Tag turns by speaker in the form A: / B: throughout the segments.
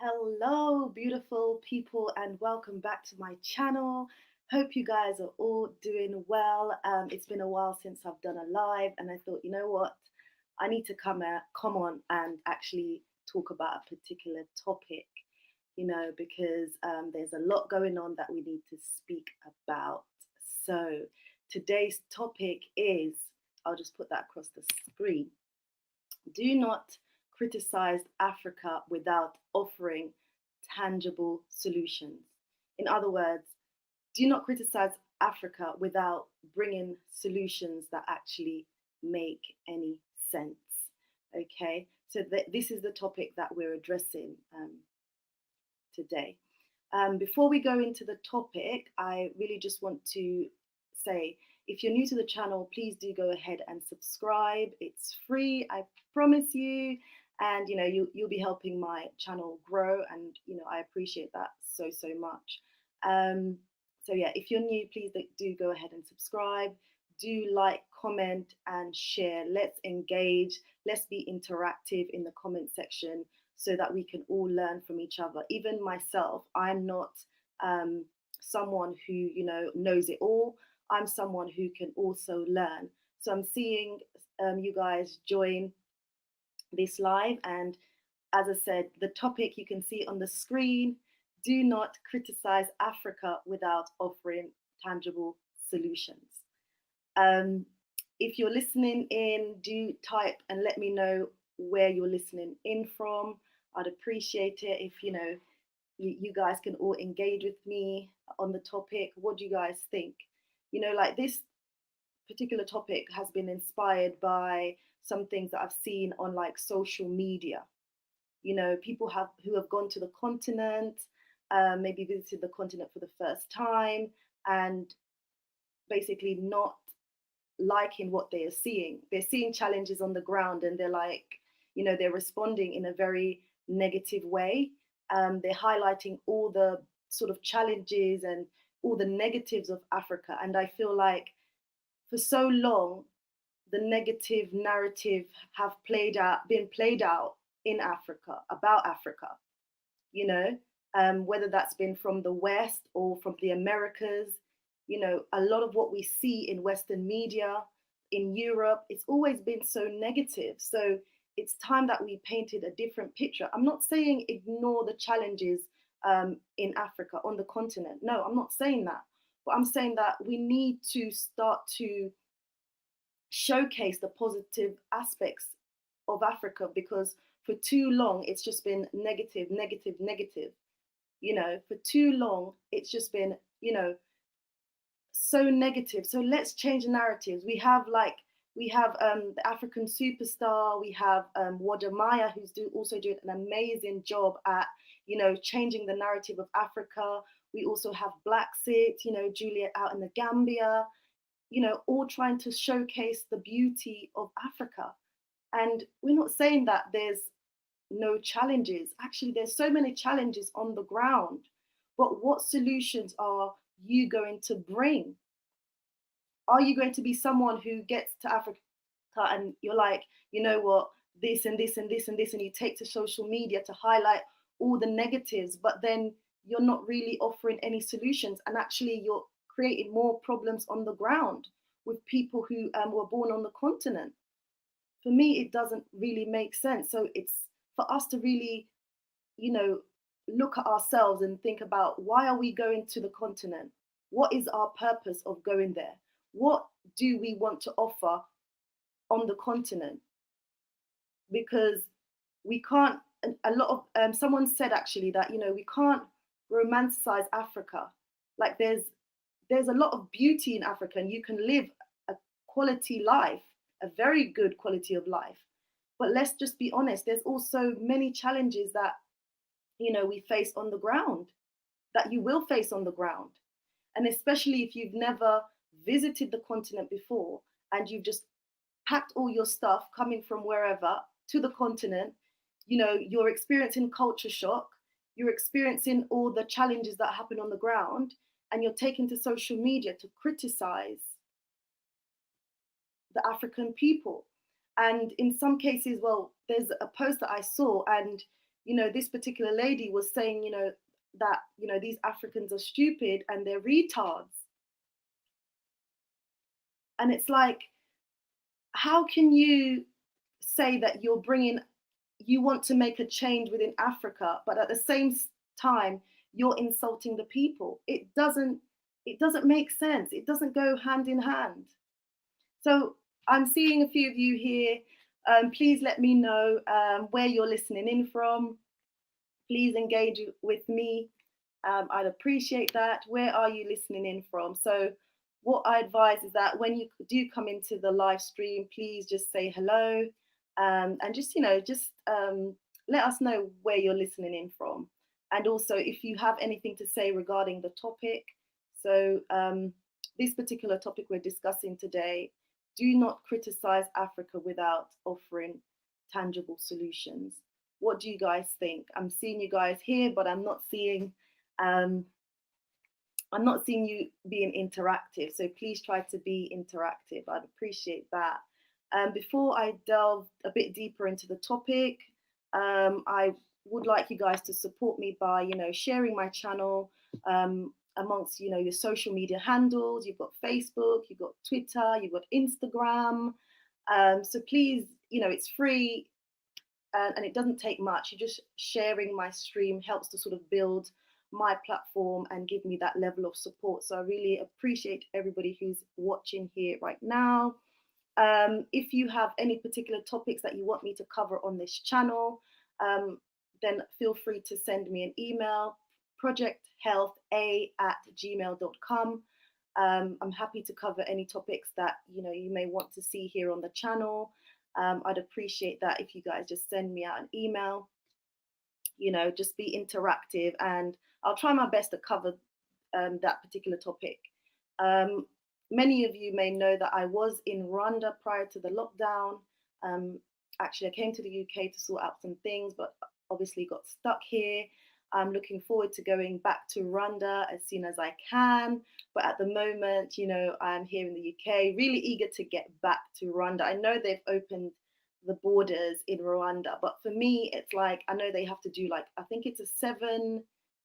A: Hello, beautiful people, and welcome back to my channel. Hope you guys are all doing well. It's been a while since I've done a live, and I thought, you know what, I need to come on and actually talk about a particular topic, because there's a lot going on that we need to speak about. So today's topic is, I'll just put that across the screen. Do not criticize Africa without offering tangible solutions. In other words, do not criticize Africa without bringing solutions that actually make any sense. Okay, so this is the topic that we're addressing today. Before we go into the topic, I really just want to say, if you're new to the channel, please do go ahead and subscribe. It's free, I promise you. And you'll be helping my channel grow, and I appreciate that so much. So yeah, if you're new, please do go ahead and subscribe. Do like, comment, and share. Let's engage. Let's be interactive in the comment section so that we can all learn from each other. Even myself, I'm not someone who knows it all. I'm someone who can also learn. So I'm seeing you guys join this live, and as I said, the topic you can see on the screen: do not criticize Africa without offering tangible solutions. If you're listening in, do type and let me know where you're listening in from. I'd appreciate it if you guys can all engage with me on the topic. What do you guys think? Like, this particular topic has been inspired by some things that I've seen on like social media. People who have gone to the continent, maybe visited the continent for the first time, and basically not liking what they are seeing. They're seeing challenges on the ground, and they're like, they're responding in a very negative way. They're highlighting all the sort of challenges and all the negatives of Africa. And I feel like for so long, the negative narrative have been played out in Africa, about Africa, whether that's been from the West or from the Americas. A lot of what we see in Western media, in Europe, it's always been so negative. So it's time that we painted a different picture. I'm not saying ignore the challenges in Africa, on the continent. No, I'm not saying that. But I'm saying that we need to start to showcase the positive aspects of Africa, because for too long it's just been negative. For too long it's just been so negative. So let's change the narratives. We have the African superstar. We have Wada Maya, who's also doing an amazing job at changing the narrative of Africa. We also have Black Sit, Juliet out in the Gambia, all trying to showcase the beauty of Africa. And we're not saying that there's no challenges. Actually, there's so many challenges on the ground. But what solutions are you going to bring? Are you going to be someone who gets to Africa and you're like, you know what, this and this and this and this, and you take to social media to highlight all the negatives, but then you're not really offering any solutions, and actually you're creating more problems on the ground with people who were born on the continent? For me, it doesn't really make sense. So it's for us to really, look at ourselves and think about, why are we going to the continent? What is our purpose of going there? What do we want to offer on the continent? Because we can't, a lot of, someone said actually that, we can't romanticize Africa. Like, there's a lot of beauty in Africa, and you can live a quality life, a very good quality of life. But let's just be honest, there's also many challenges that, we face on the ground, that you will face on the ground. And especially if you've never visited the continent before, and you've just packed all your stuff coming from wherever to the continent, you're experiencing culture shock, you're experiencing all the challenges that happen on the ground, and you're taken to social media to criticize the African people. And in some cases, well, there's a post that I saw, and this particular lady was saying, that, these Africans are stupid and they're retards. And it's like, how can you say that you want to make a change within Africa, but at the same time, you're insulting the people? It doesn't make sense. It doesn't go hand in hand. So I'm seeing a few of you here. Please let me know where you're listening in from. Please engage with me. I'd appreciate that. Where are you listening in from? So what I advise is that when you do come into the live stream, please just say hello, and just let us know where you're listening in from. And also, if you have anything to say regarding the topic. So this particular topic we're discussing today, do not criticize Africa without offering tangible solutions. What do you guys think? I'm seeing you guys here, but I'm not seeing you being interactive. So please try to be interactive. I'd appreciate that. Before I delve a bit deeper into the topic, I would like you guys to support me by, sharing my channel amongst, your social media handles. You've got Facebook, you've got Twitter, you've got Instagram. So please, it's free. And it doesn't take much. You just sharing my stream helps to sort of build my platform and give me that level of support. So I really appreciate everybody who's watching here right now. If you have any particular topics that you want me to cover on this channel, then feel free to send me an email, projecthealtha@gmail.com. I'm happy to cover any topics that you may want to see here on the channel. I'd appreciate that if you guys just send me out an email, just be interactive, and I'll try my best to cover that particular topic. Many of you may know that I was in Rwanda prior to the lockdown. Actually, I came to the UK to sort out some things, but obviously got stuck here. I'm looking forward to going back to Rwanda as soon as I can. But at the moment, I'm here in the UK, really eager to get back to Rwanda. I know they've opened the borders in Rwanda, but for me, it's like, I know they have to do I think it's a 7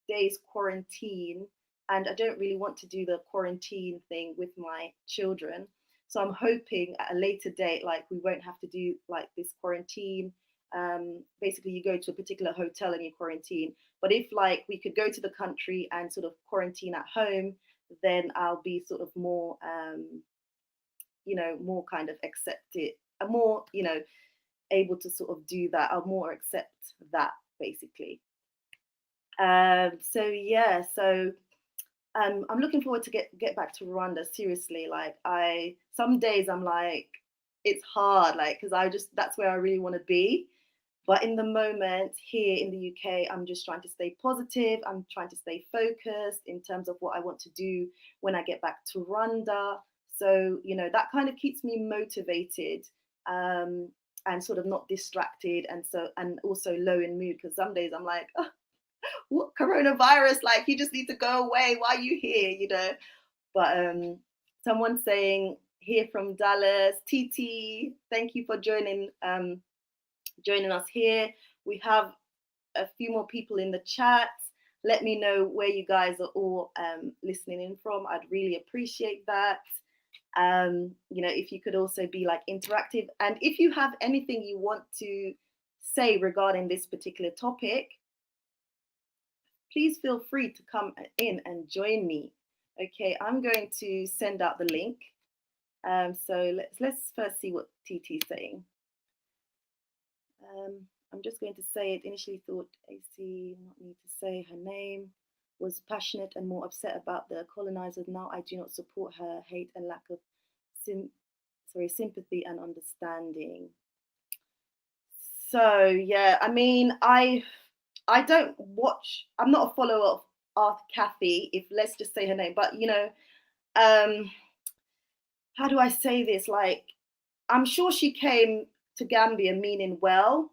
A: days quarantine. And I don't really want to do the quarantine thing with my children. So I'm hoping at a later date, we won't have to do this quarantine. Basically, you go to a particular hotel and you quarantine. But if we could go to the country and sort of quarantine at home, then I'll be sort of more, more kind of accepted, more, able to sort of do that. I'll more accept that basically. So yeah, so I'm looking forward to get back to Rwanda. Seriously, some days I'm it's hard, because that's where I really want to be. But in the moment here in the UK, I'm just trying to stay positive. I'm trying to stay focused in terms of what I want to do when I get back to Rwanda. So, that kind of keeps me motivated and sort of not distracted, and also low in mood, because some days I'm like, oh, what, coronavirus? You just need to go away. Why are you here? But someone's saying here from Dallas, TT, thank you for joining us here. We have a few more people in the chat. Let me know where you guys are all listening in from. I'd really appreciate that. If you could also be interactive, and if you have anything you want to say regarding this particular topic, please feel free to come in and join me. Okay, I'm going to send out the link. So let's first see what TT's saying. I'm just going to say it. Initially thought AC, not need to say her name, was passionate and more upset about the colonizers. Now I do not support her hate and lack of sympathy and understanding. So yeah, I mean, I don't watch. I'm not a follower of Arthur Kathy, if let's just say her name. But how do I say this? I'm sure she came to Gambia meaning well.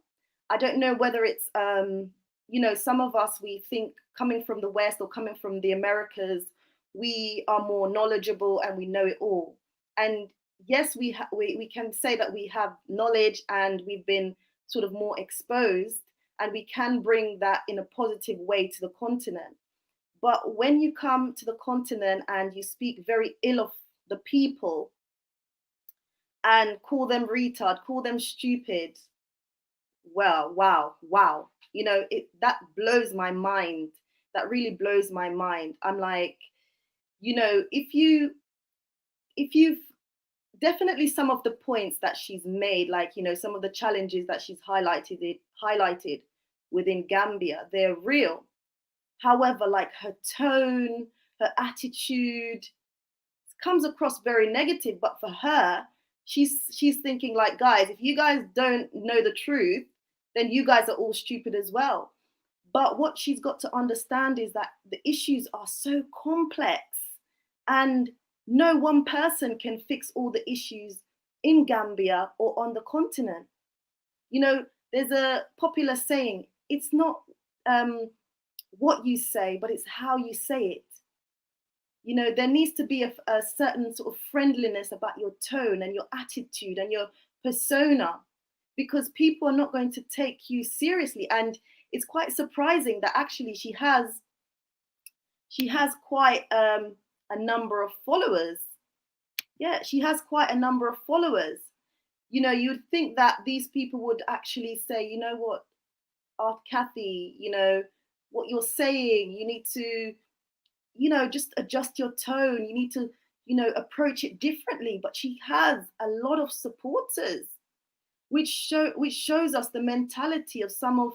A: I don't know whether it's some of us, we think coming from the West or coming from the Americas, we are more knowledgeable and we know it all. And yes, we can say that we have knowledge and we've been sort of more exposed. and we can bring that in a positive way to the continent. But when you come to the continent and you speak very ill of the people and call them retard, call them stupid, well, wow. That blows my mind. That really blows my mind. I'm like, if you've definitely some of the points that she's made, like, some of the challenges that she's highlighted within Gambia, they're real. However, like her tone, her attitude comes across very negative. But for her, she's thinking like, guys, if you guys don't know the truth, then you guys are all stupid as well. But what she's got to understand is that the issues are so complex, and no one person can fix all the issues in Gambia or on the continent. There's a popular saying, it's not what you say, but it's how you say it. There needs to be a certain sort of friendliness about your tone and your attitude and your persona, because people are not going to take you seriously. And it's quite surprising that actually she has quite a number of followers. Yeah, she has quite a number of followers. You'd think that these people would actually say, you know what, Aunt Kathy, what you're saying, you need to, just adjust your tone. You need to, approach it differently. But she has a lot of supporters, which shows us the mentality of some of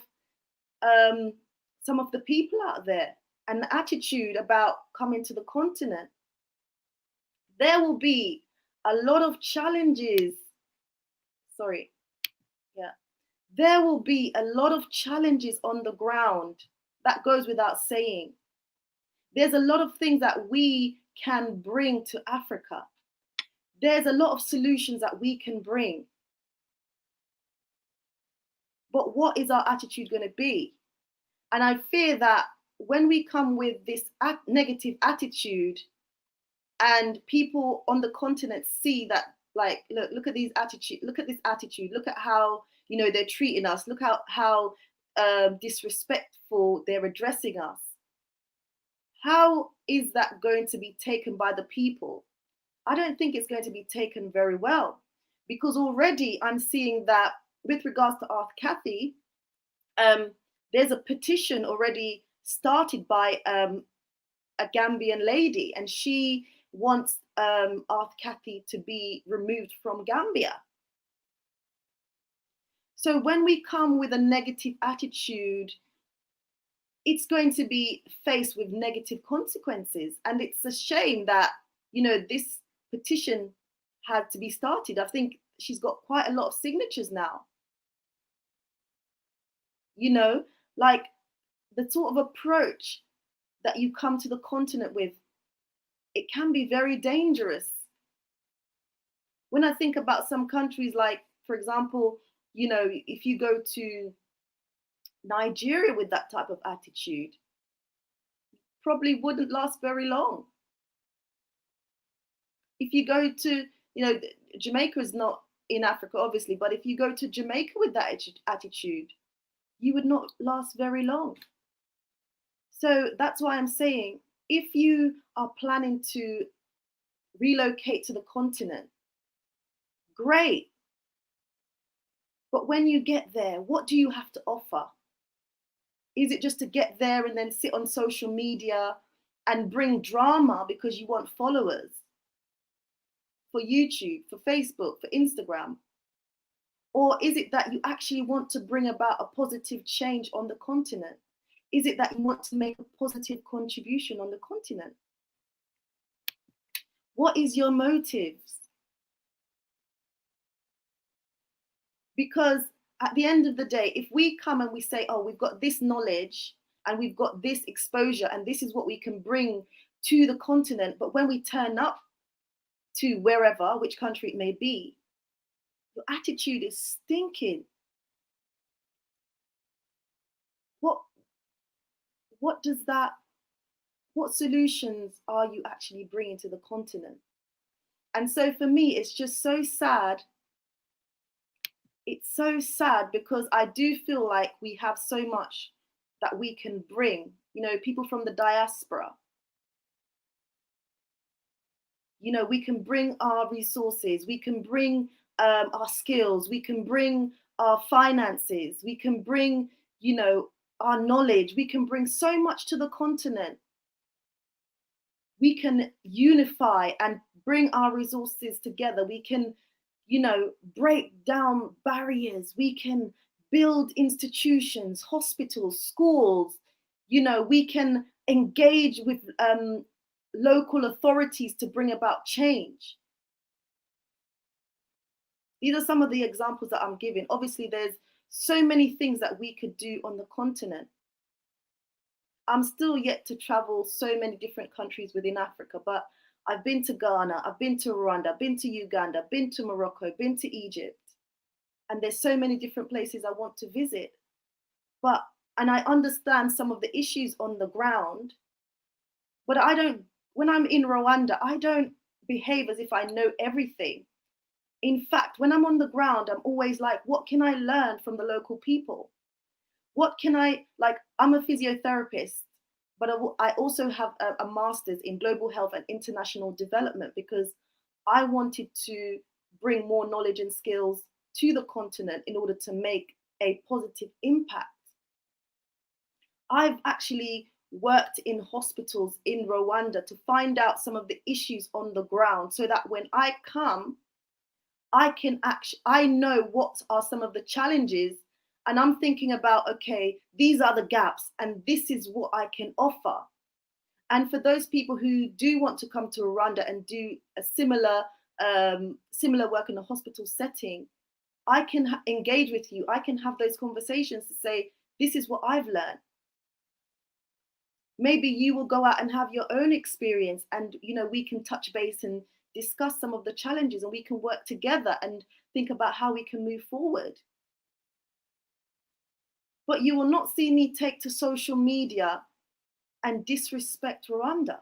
A: the people out there, and the attitude about coming to the continent. There will be a lot of challenges. Sorry. Yeah. There will be a lot of challenges on the ground. That goes without saying. There's a lot of things that we can bring to Africa. There's a lot of solutions that we can bring. But what is our attitude going to be? And I fear that when we come with this negative attitude, and people on the continent see that, like, look at this attitude, look at how they're treating us, look how disrespectful they're addressing us. How is that going to be taken by the people? I don't think it's going to be taken very well, because already I'm seeing that with regards to Aunt Kathy, there's a petition already started by a Gambian lady, and she wants Aunt Kathy to be removed from Gambia. So when we come with a negative attitude, it's going to be faced with negative consequences. And it's a shame that, this petition had to be started. I think she's got quite a lot of signatures now. Like, the sort of approach that you come to the continent with, it can be very dangerous. When I think about some countries, like, for example, if you go to Nigeria with that type of attitude, probably wouldn't last very long. If you go to, Jamaica is not in Africa, obviously, but if you go to Jamaica with that attitude, you would not last very long. So that's why I'm saying, if you are planning to relocate to the continent, great. But when you get there, what do you have to offer? Is it just to get there and then sit on social media and bring drama because you want followers for YouTube, for Facebook, for Instagram? Or is it that you actually want to bring about a positive change on the continent? Is it that you want to make a positive contribution on the continent? What is your motives? Because at the end of the day, if we come and we say, oh, we've got this knowledge and we've got this exposure and this is what we can bring to the continent, but when we turn up to wherever, which country it may be, your attitude is stinking. What solutions are you actually bringing to the continent? And so for me, it's just so sad it's so sad because I do feel like we have so much that we can bring, people from the diaspora. We can bring our resources, we can bring our skills, we can bring our finances, we can bring, our knowledge, we can bring so much to the continent. We can unify and bring our resources together. We can, break down barriers. We can build institutions, hospitals, schools. We can engage with local authorities to bring about change. These are some of the examples that I'm giving. Obviously, there's so many things that we could do on the continent. I'm still yet to travel so many different countries within Africa, but I've been to Ghana, I've been to Rwanda, been to Uganda, been to Morocco, been to Egypt. And there's so many different places I want to visit. And I understand some of the issues on the ground, but when I'm in Rwanda, I don't behave as if I know everything. In fact, when I'm on the ground, I'm always like, what can I learn from the local people? What can I'm a physiotherapist, but I also have a master's in global health and international development because I wanted to bring more knowledge and skills to the continent in order to make a positive impact. I've actually worked in hospitals in Rwanda to find out some of the issues on the ground so that when I come, I know what are some of the challenges, and I'm thinking about, okay, these are the gaps and this is what I can offer. And for those people who do want to come to Rwanda and do a similar work in a hospital setting, I can engage with you. I can have those conversations to say, this is what I've learned. Maybe you will go out and have your own experience, and we can touch base and discuss some of the challenges, and we can work together and think about how we can move forward. But you will not see me take to social media and disrespect Rwanda.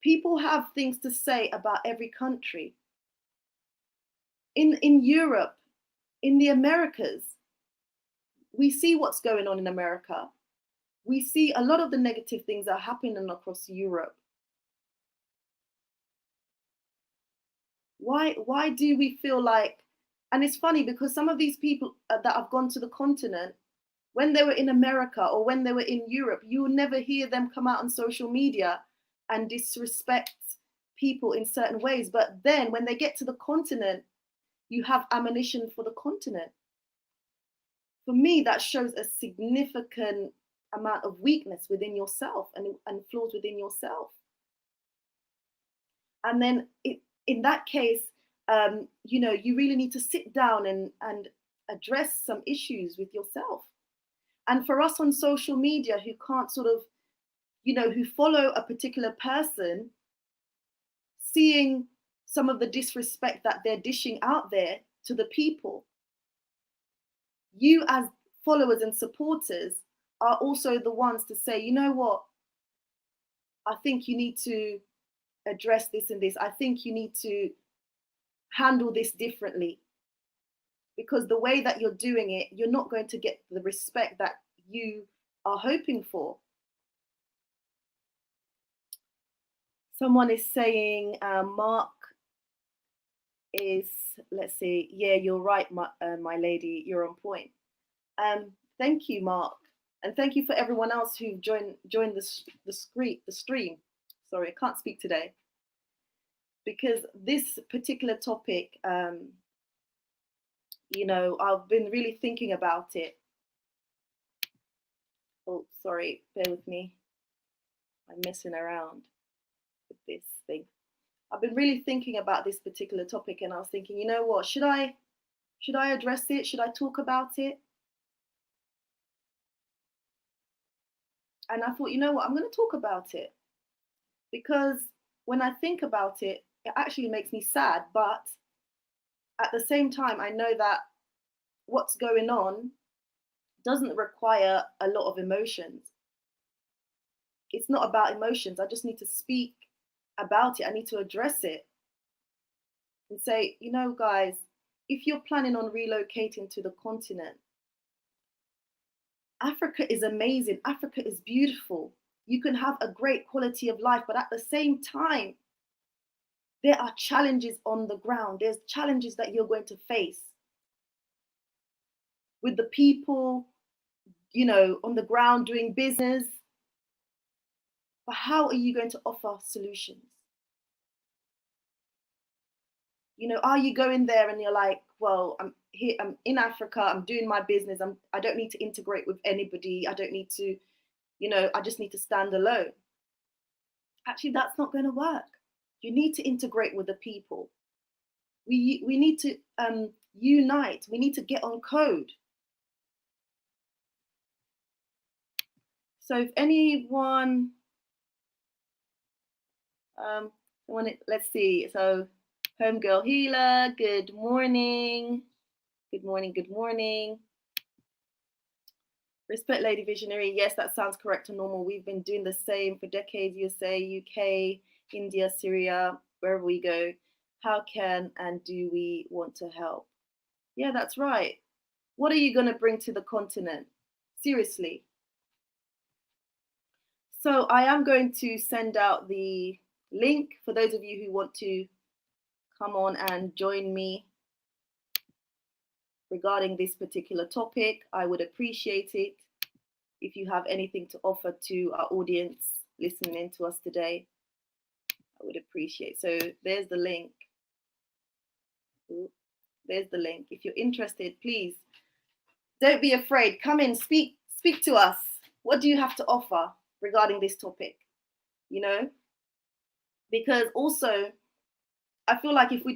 A: People have things to say about every country. In Europe, in the Americas, we see what's going on in America. We see a lot of the negative things that are happening across Europe. Why do we feel like, and it's funny because some of these people that have gone to the continent, when they were in America or when they were in Europe, you will never hear them come out on social media and disrespect people in certain ways. But then when they get to the continent, you have ammunition for the continent. For me, that shows a significant amount of weakness within yourself and flaws within yourself. And then in that case, you really need to sit down and address some issues with yourself. And for us on social media who can't sort of, who follow a particular person, seeing some of the disrespect that they're dishing out there to the people, you as followers and supporters are also the ones to say, you know what, I think you need to address this and this. I think you need to handle this differently. Because the way that you're doing it, you're not going to get the respect that you are hoping for. Someone is saying, Mark is, let's see, yeah, you're right, my lady, you're on point. Thank you, Mark. And thank you for everyone else who joined the stream. Sorry, I can't speak today. Because this particular topic, I've been really thinking about it. Oh, sorry, bear with me. I'm messing around with this thing. I've been really thinking about this particular topic, and I was thinking, you know what, should I address it? Should I talk about it? And I thought, you know what, I'm going to talk about it. Because when I think about it, it actually makes me sad. But at the same time, I know that what's going on doesn't require a lot of emotions. It's not about emotions. I just need to speak about it. I need to address it and say, guys, if you're planning on relocating to the continent, Africa is amazing. Africa is beautiful. You can have a great quality of life, but at the same time, there are challenges on the ground. There's challenges that you're going to face with the people, on the ground doing business. But how are you going to offer solutions? Are you going there and you're like, well, I'm here, I'm in Africa, I'm doing my business, I don't need to integrate with anybody, I don't need to, I just need to stand alone. Actually, that's not going to work. You need to integrate with the people. We need to unite. We need to get on code. So if anyone, let's see. So Homegirl Gila, good morning. Good morning, good morning. Respect Lady Visionary. Yes, that sounds correct and normal. We've been doing the same for decades. USA, UK, India, Syria, wherever we go. How can and do we want to help? Yeah, that's right. What are you going to bring to the continent? Seriously. So I am going to send out the link for those of you who want to come on and join me regarding this particular topic. I would appreciate it if you have anything to offer to our audience listening in to us today. I would appreciate. So there's the link. There's the link. If you're interested, please don't be afraid. Come in, speak to us. What do you have to offer regarding this topic? Because also I feel like if we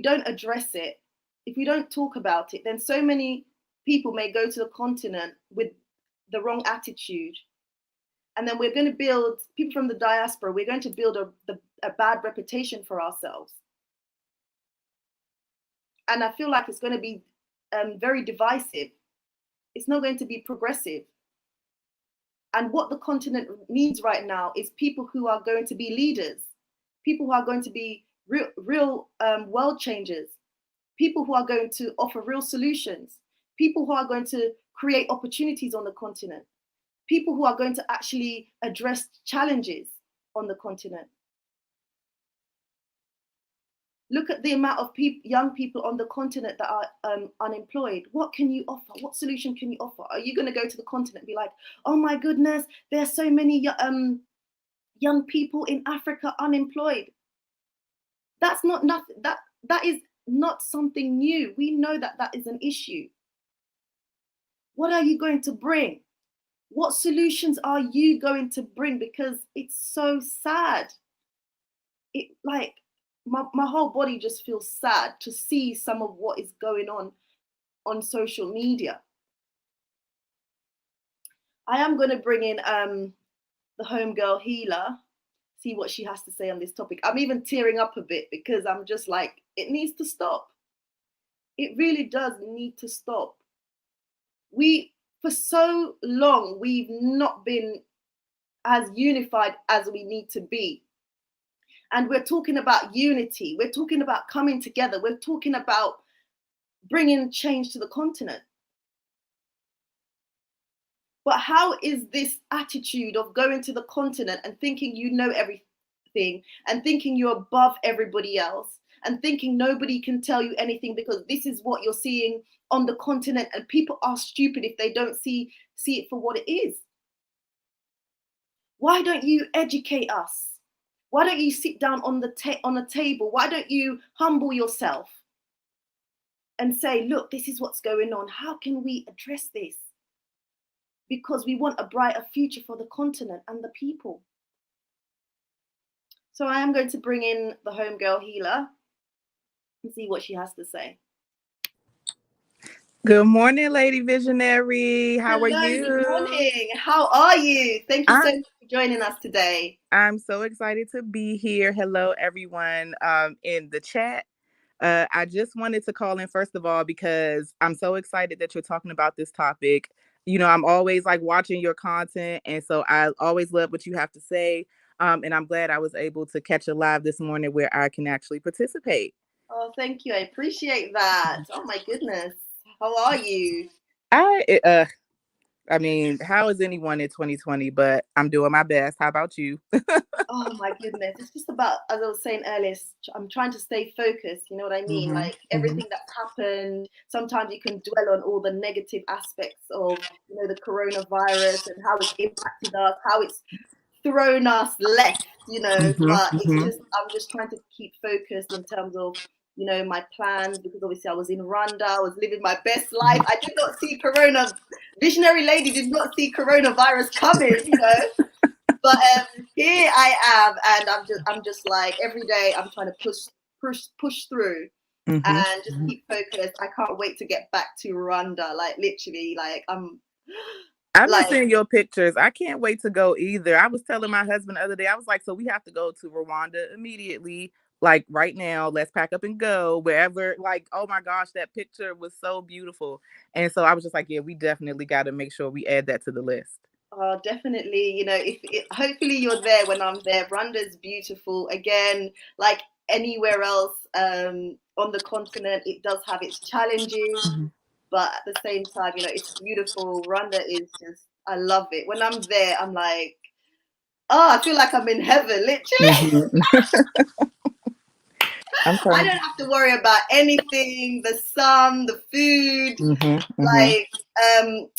A: don't address it, if we don't talk about it, then so many people may go to the continent with the wrong attitude. And then we're going to build, people from the diaspora, we're going to build a bad reputation for ourselves. And I feel like it's going to be very divisive. It's not going to be progressive. And what the continent needs right now is people who are going to be leaders, people who are going to be real world changers, people who are going to offer real solutions, people who are going to create opportunities on the continent, people who are going to actually address challenges on the continent. Look at the amount of young people on the continent that are unemployed. What can you offer? What solution can you offer? Are you going to go to the continent and be like, oh my goodness, there are so many young people in Africa unemployed? That's not nothing. That is not something new. We know that is an issue. What are you going to bring? What solutions are you going to bring? Because it's so sad. It like my whole body just feels sad to see some of what is going on social media. I am going to bring in the Homegirl Gila, see what she has to say on this topic. I'm even tearing up a bit because I'm just like, it needs to stop. It really does need to stop. For so long, we've not been as unified as we need to be. And we're talking about unity. We're talking about coming together. We're talking about bringing change to the continent. But how is this attitude of going to the continent and thinking you know everything and thinking you're above everybody else and thinking nobody can tell you anything because this is what you're seeing on the continent and people are stupid if they don't see it for what it is? Why don't you educate us? Why don't you sit down on the table? Why don't you humble yourself and say, look, this is what's going on. How can we address this? Because we want a brighter future for the continent and the people. So I am going to bring in the Homegirl Gila and see what she has to say.
B: Good morning, Lady Visionary. How are you?
A: Good morning. How are you? Thank you so much for joining us today.
B: I'm so excited to be here. Hello, everyone in the chat. I just wanted to call in, first of all, because I'm so excited that you're talking about this topic. I'm always like watching your content. And so I always love what you have to say. And I'm glad I was able to catch a live this morning where I can actually participate.
A: Oh, thank you. I appreciate that. Oh my goodness. How are you?
B: I I mean, how is anyone in 2020? But I'm doing my best. How about you?
A: Oh my goodness. It's just about, as I was saying earlier, I'm trying to stay focused. You know what I mean?
B: Hmm.
A: Like
B: Hmm.
A: everything that's happened, sometimes you can dwell on all the negative aspects of, the coronavirus and how it's impacted us, how it's thrown us left,
B: Hmm.
A: but it's
B: Hmm.
A: just, I'm just trying to keep focused in terms of, my plans, because obviously I was in Rwanda, I was living my best life. I did not see visionary lady did not see coronavirus coming, but here I am, and I'm just like every day I'm trying to push through
B: Hmm.
A: and just keep focused. I can't wait to get back to Rwanda, like literally, like I'm
B: I've been
A: like,
B: seeing your pictures. I can't wait to go either. I was telling my husband the other day, I was like, so we have to go to Rwanda immediately, like right now. Let's pack up and go wherever. Like, oh my gosh, that picture was so beautiful. And so I was just like, yeah, we definitely got to make sure we add that to the list.
A: definitely, if hopefully you're there when I'm there. Rwanda's beautiful. Again, like anywhere else on the continent, it does have its challenges,
B: Mhm.
A: but at the same time, it's beautiful. Rwanda is just, I love it. When I'm there, I'm like, oh, I feel like I'm in heaven, literally.
B: Mhm. I'm
A: I
B: sorry.
A: don't have to worry about anything, the sun, the food.
B: Mhm. Mhm.
A: Like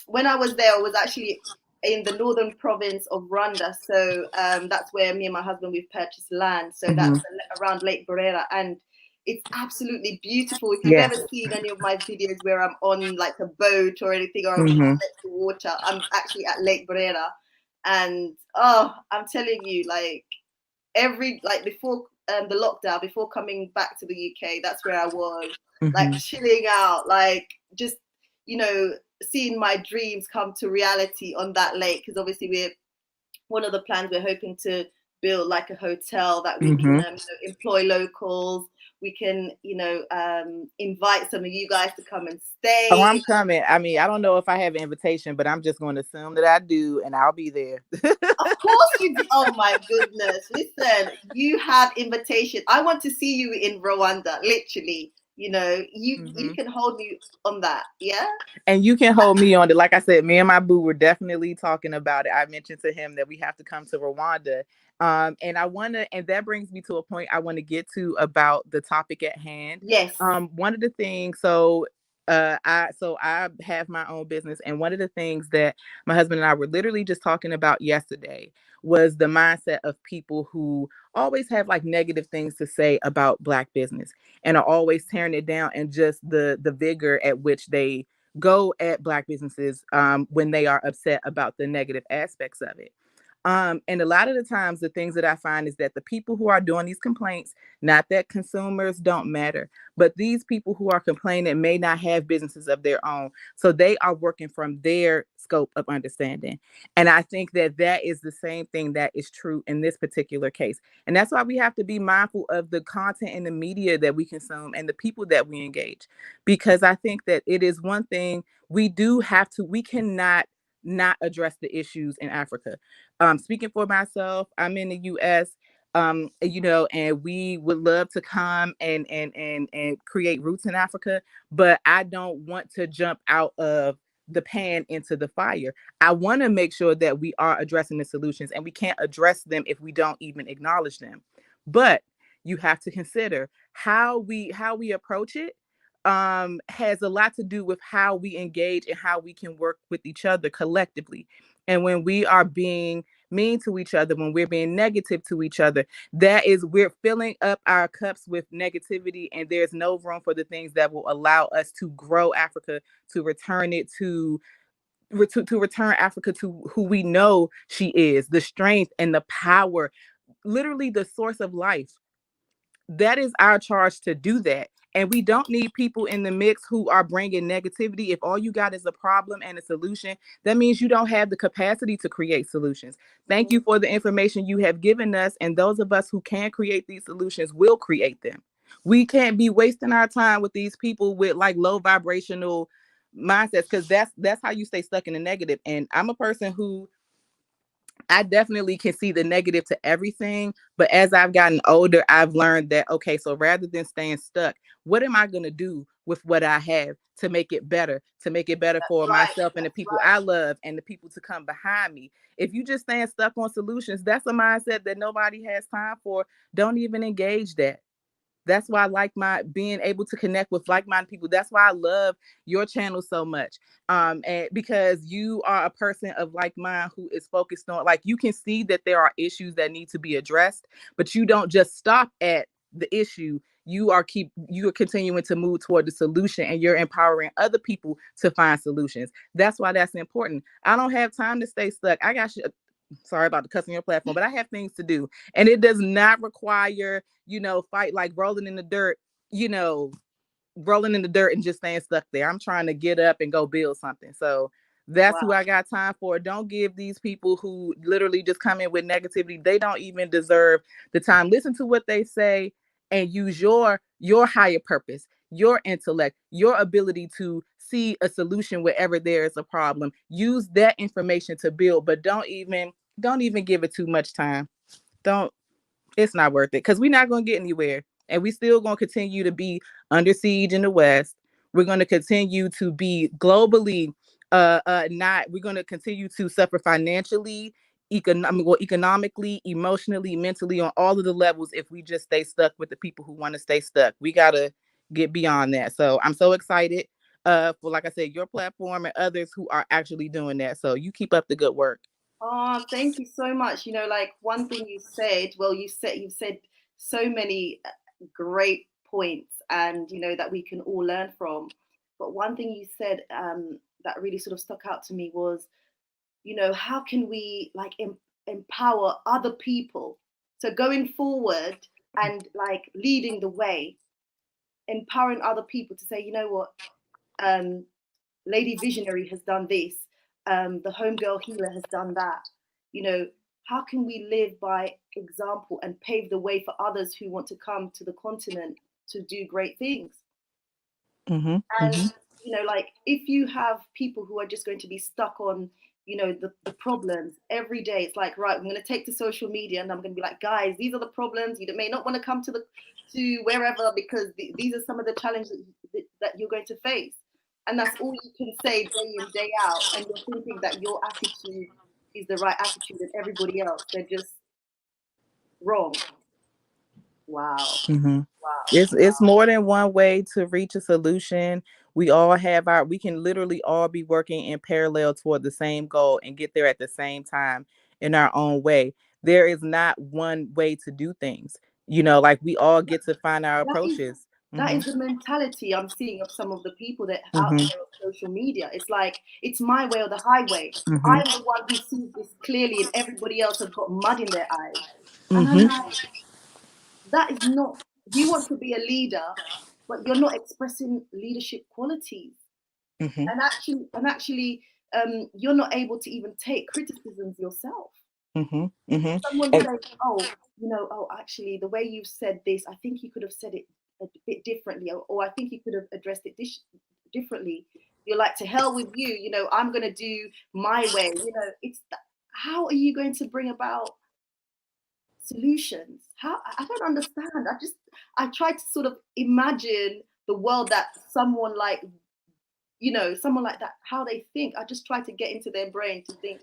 A: when I was there, I was actually in the northern province of Rwanda. So that's where me and my husband we've purchased land. So that's
B: Mhm.
A: around Lake Burera, and it's absolutely beautiful. If you've
B: Yes.
A: ever seen any of my videos where I'm on like a boat or anything, or I'm
B: Mhm.
A: next to water, I'm actually at Lake Burera, and oh, I'm telling you, like before the lockdown, before coming back to the UK, that's where I was, like
B: Mhm.
A: chilling out, like just you know seeing my dreams come to reality on that lake. Because obviously we're one of the plans, we're hoping to build like a hotel that we can
B: Mhm.
A: employ locals. We can invite some of you guys to come and
B: Oh,
A: stay.
B: I'm coming. I mean, I don't know if I have an invitation, but I'm just going to assume that I do, and I'll be there.
A: Of course you do. Oh my goodness. Listen, you have invitation. I want to see you in Rwanda, literally. You
B: Mhm.
A: can hold me on that. Yeah?
B: And you can hold me on it. Like I said, me and my boo were definitely talking about it. I mentioned to him that we have to come to Rwanda. And I want to, and that brings me to a point I want to get to about the topic at hand.
A: Yes.
B: One of the things, I have my own business, and one of the things that my husband and I were literally just talking about yesterday was the mindset of people who always have like negative things to say about Black business and are always tearing it down, and just the vigor at which they go at Black businesses when they are upset about the negative aspects of it. And a lot of the times, the things that I find is that the people who are doing these complaints, not that consumers don't matter, but these people who are complaining may not have businesses of their own. So they are working from their scope of understanding. And I think that that is the same thing that is true in this particular case. And that's why we have to be mindful of the content and the media that we consume and the people that we engage. Because I think that it is one thing we cannot not address the issues in Africa. Speaking for myself, I'm in the US, and we would love to come and create roots in Africa, but I don't want to jump out of the pan into the fire. I want to make sure that we are addressing the solutions, and we can't address them if we don't even acknowledge them. But you have to consider how we approach it has a lot to do with how we engage and how we can work with each other collectively. And when we are being mean to each other, when we're being negative to each other, that is, we're filling up our cups with negativity, and there's no room for the things that will allow us to grow Africa, to return it to return Africa to who we know she is, the strength and the power, literally the source of life. That is our charge to do that. And we don't need people in the mix who are bringing negativity. If all you got is a problem and a solution, that means you don't have the capacity to create solutions. Thank you for the information you have given us. And those of us who can create these solutions will create them. We can't be wasting our time with these people with like low vibrational mindsets, because that's how you stay stuck in the negative. And I'm a person who I definitely can see the negative to everything. But as I've gotten older, I've learned that, okay, so rather than staying stuck, what am I going to do with what I have to make it better
A: That's
B: for
A: right.
B: myself and the
A: That's
B: people
A: right.
B: I love and the people to come behind me? If you just stand stuck on solutions, that's a mindset that nobody has time for. Don't even engage that. That's why I like my being able to connect with like-minded people. That's why I love your channel so much. And because you are a person of like mind who is focused on, like, you can see that there are issues that need to be addressed, but you don't just stop at the issue. You are continuing to move toward the solution, and you're empowering other people to find solutions. That's why that's important. I don't have time to stay stuck. I got sorry about the cussing your platform, but I have things to do. And it does not require, fight like you know, rolling in the dirt and just staying stuck there. I'm trying to get up and go build something. So that's who
A: Wow.
B: I got time for. Don't give these people who literally just come in with negativity. They don't even deserve the time. Listen to what they say and use your higher purpose, your intellect, your ability to see a solution wherever there is a problem. Use that information to build, but don't even give it too much time. Don't It's not worth it, because we're not going to get anywhere. And we still going to continue to be under siege in the West. We're going to continue to be globally not we're going to continue to suffer financially, economically, emotionally, mentally, on all of the levels, if we just stay stuck with the people who want to stay stuck. We got to get beyond that. So I'm so excited for, like I said, your platform and others who are actually doing that. So you keep up the good work.
A: Oh, thank you so much. Like one thing you said, well, you've said so many great points, and that we can all learn from. But one thing you said that really sort of stuck out to me was, how can we like empower other people? So going forward and like leading the way, empowering other people to say, you know what, um, Lady Visionary has done this, the Homegirl Healer has done that. You know, how can we live by example and pave the way for others who want to come to the continent to do great things?
B: Mm-hmm,
A: And,
B: mm-hmm,
A: like if you have people who are just going to be stuck on, the problems every day, it's like, right, I'm going to take to social media and I'm going to be like, guys, these are the problems. You may not want to come to wherever, because these are some of the challenges that you're going to face. And that's all you can say day in, day out. And you're thinking that your attitude is the right attitude and everybody else, they're just wrong. Wow.
B: mm-hmm.
A: Wow.
B: It's more than one way to reach a solution. We can literally all be working in parallel toward the same goal and get there at the same time in our own way. There is not one way to do things. Like, we all get to find our
A: That is
B: approaches.
A: that
B: Mhm.
A: is the mentality I'm seeing of some of the people that out
B: Mhm.
A: there on social media. It's like it's my way or the highway.
B: Mhm.
A: I'm the one who sees this clearly, and everybody else has got mud in their eyes. And I'm
B: Mhm.
A: like, that is not. You want to be a leader, but you're not expressing leadership qualities,
B: Mhm.
A: and actually, you're not able to even take criticisms yourself.
B: Mhm. Mhm.
A: Someone
B: And
A: says, "Oh, oh, actually, the way you've said this, I think you could have said it a bit differently, or I think you could have addressed it differently." You're like, "To hell with you, I'm going to do my way." How are you going to bring about solutions? How? I don't understand. I try to sort of imagine the world that someone like that, how they think. I just try to get into their brain to think,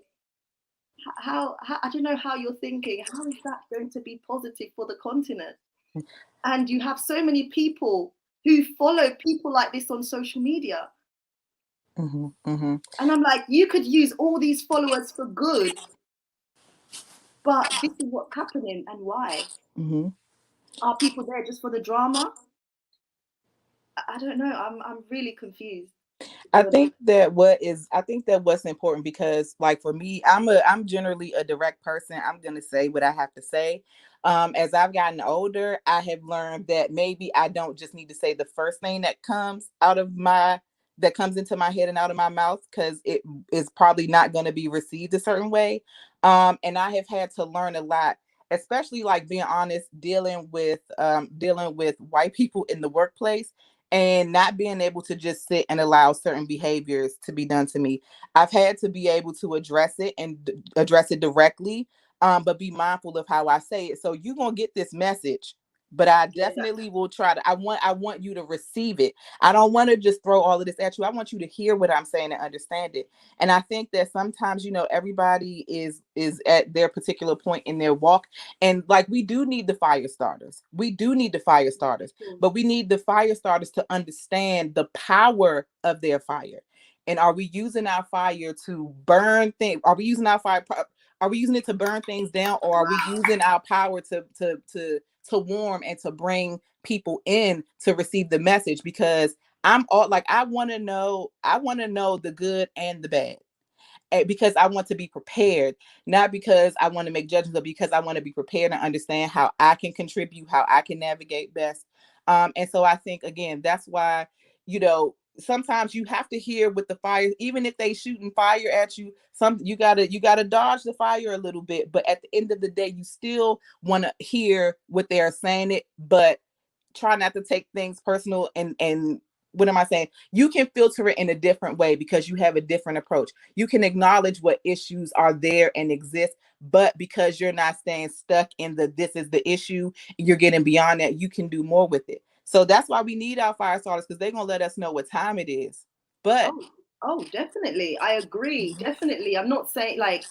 A: how I don't know how you're thinking. How is that going to be positive for the continent? And you have so many people who follow people like this on social media.
B: Mhm. Mhm.
A: And I'm like, you could use all these followers for good, but this is what's happening and why.
B: Mhm.
A: Are people there just for the drama? I don't know. I'm really confused, to be honest.
B: I think that what's important, because, like, for me, I'm generally a direct person. I'm gonna say what I have to say. As I've gotten older, I have learned that maybe I don't just need to say the first thing that comes into my head and out of my mouth, because it is probably not going to be received a certain way. And I have had to learn a lot, especially, like, being honest, dealing with white people in the workplace. and not being able to just sit and allow certain behaviors to be done to me. I've had to be able to address it and address it directly, but be mindful of how I say it. So you're gonna get this message, but I
A: Yeah,
B: definitely will try to. I want you to receive it. I don't want to just throw all of this at you. I want you to hear what I'm saying and understand it. And I think that sometimes, everybody is at their particular point in their walk, and like we do need the fire starters. We do need the fire starters,
A: cool.
B: but we need the fire starters to understand the power of their fire. And are we using our fire to burn things? Are we using our fire? Are we using it to burn things down, or are we
A: Wow.
B: using our power to warm and to bring people in to receive the message? Because I'm all like, I want to know the good and the bad, because I want to be prepared, not because I want to make judgments, but because I want to be prepared and understand how I can contribute, how I can navigate best. And so I think, again, that's why, sometimes you have to hear with the fire, even if they shooting fire at you, you gotta dodge the fire a little bit. But at the end of the day, you still want to hear what they're saying it, but try not to take things personal. And what am I saying? You can filter it in a different way because you have a different approach. You can acknowledge what issues are there and exist, but because you're not staying stuck in this is the issue, you're getting beyond that, you can do more with it. So that's why we need our fire starters, because they're gonna let us know what time it is. But
A: Oh, oh, definitely. I agree. Definitely. I'm not saying like,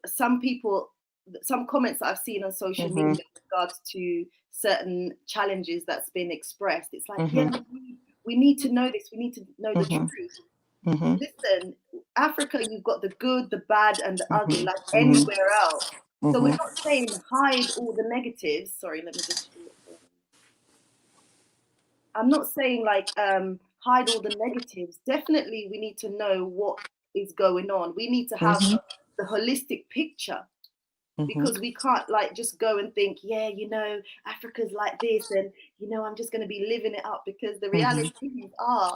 A: some people, some comments that I've seen on social media
B: mm-hmm,
A: in regards to certain challenges that's been expressed. It's like, yeah,
B: mm-hmm,
A: we need to know this. We need to know the
B: mm-hmm,
A: truth.
B: mm-hmm,
A: Listen, Africa, you've got the good, the bad, and the ugly, like
B: mm-hmm,
A: anywhere else. So we're
B: mm-hmm,
A: not saying hide all the negatives. Sorry, let me just. I'm not saying like hide all the negatives. Definitely, we need to know what is going on. We need to have
B: mm-hmm,
A: the holistic picture,
B: mm-hmm,
A: because we can't like just go and think, yeah, Africa's like this, and I'm just going to be living it up, because the
B: mm-hmm,
A: realities are,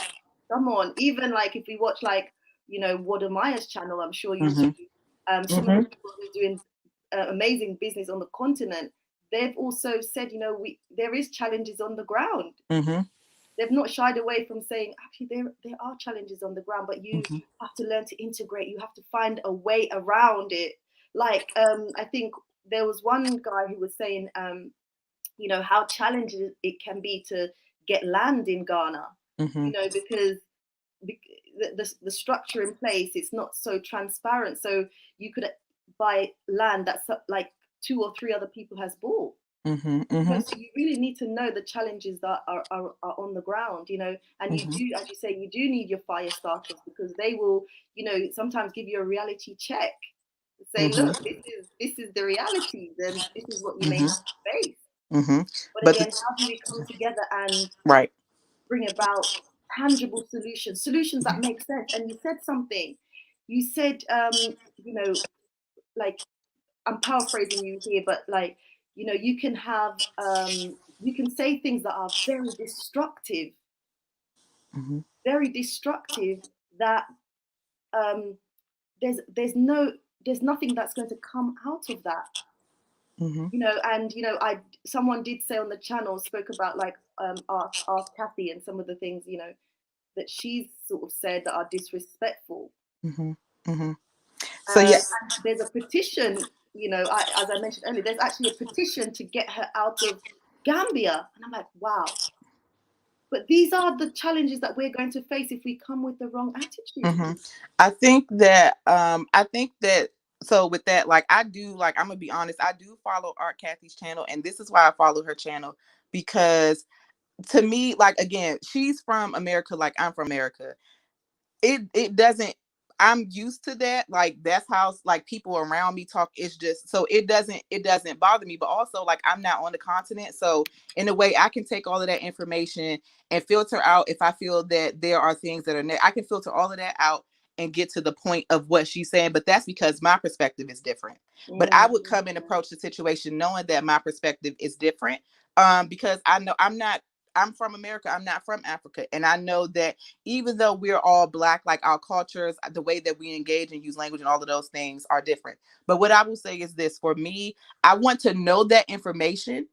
A: come on, even like if we watch like Wadamaya's channel, I'm sure you do, some of the
B: mm-hmm,
A: people who are doing amazing business on the continent, they've also said, we there is challenges on the ground.
B: mm-hmm,
A: They've not shied away from saying, actually, there are challenges on the ground, but you
B: mm-hmm,
A: have to learn to integrate. You have to find a way around it. Like I think there was one guy who was saying, how challenging it can be to get land in Ghana,
B: mm-hmm,
A: because the structure in place, it's not so transparent. So you could buy land that's like two or three other people has bought.
B: mm-hmm, mm-hmm,
A: So you really need to know the challenges that are on the ground, and you
B: mm-hmm,
A: do, as you say, you do need your fire starters, because they will, sometimes give you a reality check. Say,
B: mm-hmm,
A: look, this is the reality, then this is what you may
B: mm-hmm,
A: have to face.
B: mm-hmm.
A: But
B: But
A: again, how do we come together and
B: right.
A: bring about tangible solutions that make sense? And you said something. You said, like, I'm paraphrasing you here, but like, you can have, you can say things that are
B: Mm-hmm,
A: very destructive, that um, there's nothing that's going to come out of that,
B: mm-hmm,
A: and I someone did say on the channel, spoke about like ask Kathy, and some of the things, that she's sort of said that are disrespectful.
B: mm-hmm, mm-hmm. So yeah.
A: And there's a petition, as I mentioned earlier, there's actually a petition to get her out of Gambia. And I'm like, wow. But these are the challenges that we're going to face if we come with the wrong attitude.
B: Mm-hmm. I think that so with that, like I do, like I'm gonna be honest, I do follow Art Kathy's channel, and this is why I follow her channel, because to me, like again, she's from America, like I'm from America. It doesn't, I'm used to that, like that's how like people around me talk. It's just, so it doesn't bother me. But also, like, I'm not on the continent, so in a way I can take all of that information and filter out. If I feel that there are things that are I can filter all of that out and get to the point of what she's saying. But that's because my perspective is different. But I would come and approach the situation knowing that my perspective is different, because I know I'm from America, I'm not from Africa. And I know that even though we're all Black, like our cultures, the way that we engage and use language and all of those things are different. But what I will say is this: for me, I want to know that information.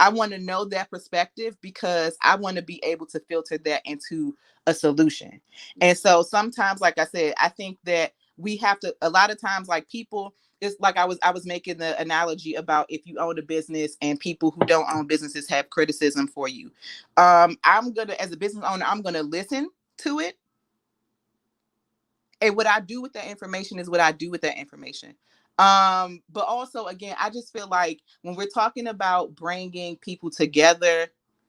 B: I want to know that perspective because I want to be able to filter that into a solution. And so sometimes, like I said, I think that we have to, a lot of times, like people, it's like I was making the analogy about if you own a business and people who don't own businesses have criticism for you. I'm gonna, as a business owner, I'm gonna listen to it, and what I do with that information is what I do with that information. But also, again, I just feel like when we're talking about bringing people together,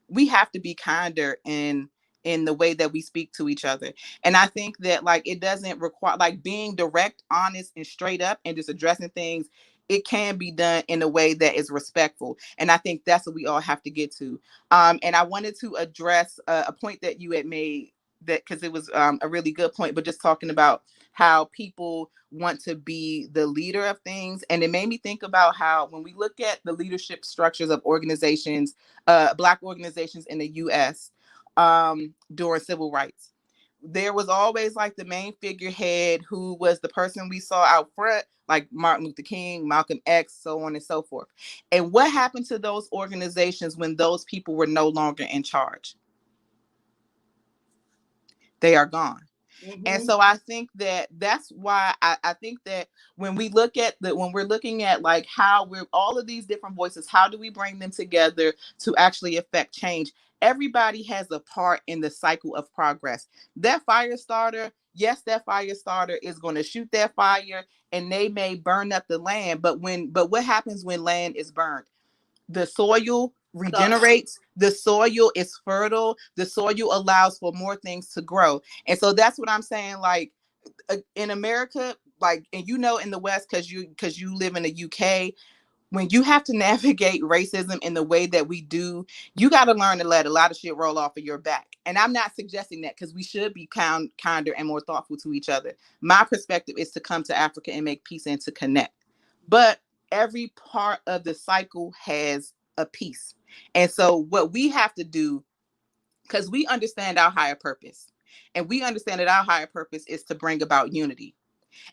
B: we have to be kinder in the way that we speak to each other. And I think that, like, it doesn't require, like, being direct, honest, and straight up and just addressing things. It can be done in a way that is respectful, and I think that's what we all have to get to. And I wanted to address a point that you had made, that because it was a really good point, but just talking about how people want to be the leader of things. And it made me think about how when we look at the leadership structures of organizations, Black organizations in the US during civil rights, there was always like the main figurehead who was the person we saw out front, like Martin Luther King, Malcolm X, so on and so forth. And what happened to those organizations when those people were no longer in charge? They are gone.
A: Mm-hmm.
B: And so I think that that's why I think that when we look at when we're looking at like how we're all of these different voices, how do we bring them together to actually affect change? Everybody has a part in the cycle of progress. That fire starter, yes, that fire starter is going to shoot that fire and they may burn up the land. But what happens when land is burned? The soil regenerates, the soil is fertile, the soil allows for more things to grow. And so that's what I'm saying, like in America, like, and in the West, because you live in the UK, when you have to navigate racism in the way that we do, you got to learn to let a lot of shit roll off of your back. And I'm not suggesting that, because we should be kinder and more thoughtful to each other. My perspective is to come to Africa and make peace and to connect. But every part of the cycle has a piece. And so what we have to do, because we understand our higher purpose, and we understand that our higher purpose is to bring about unity.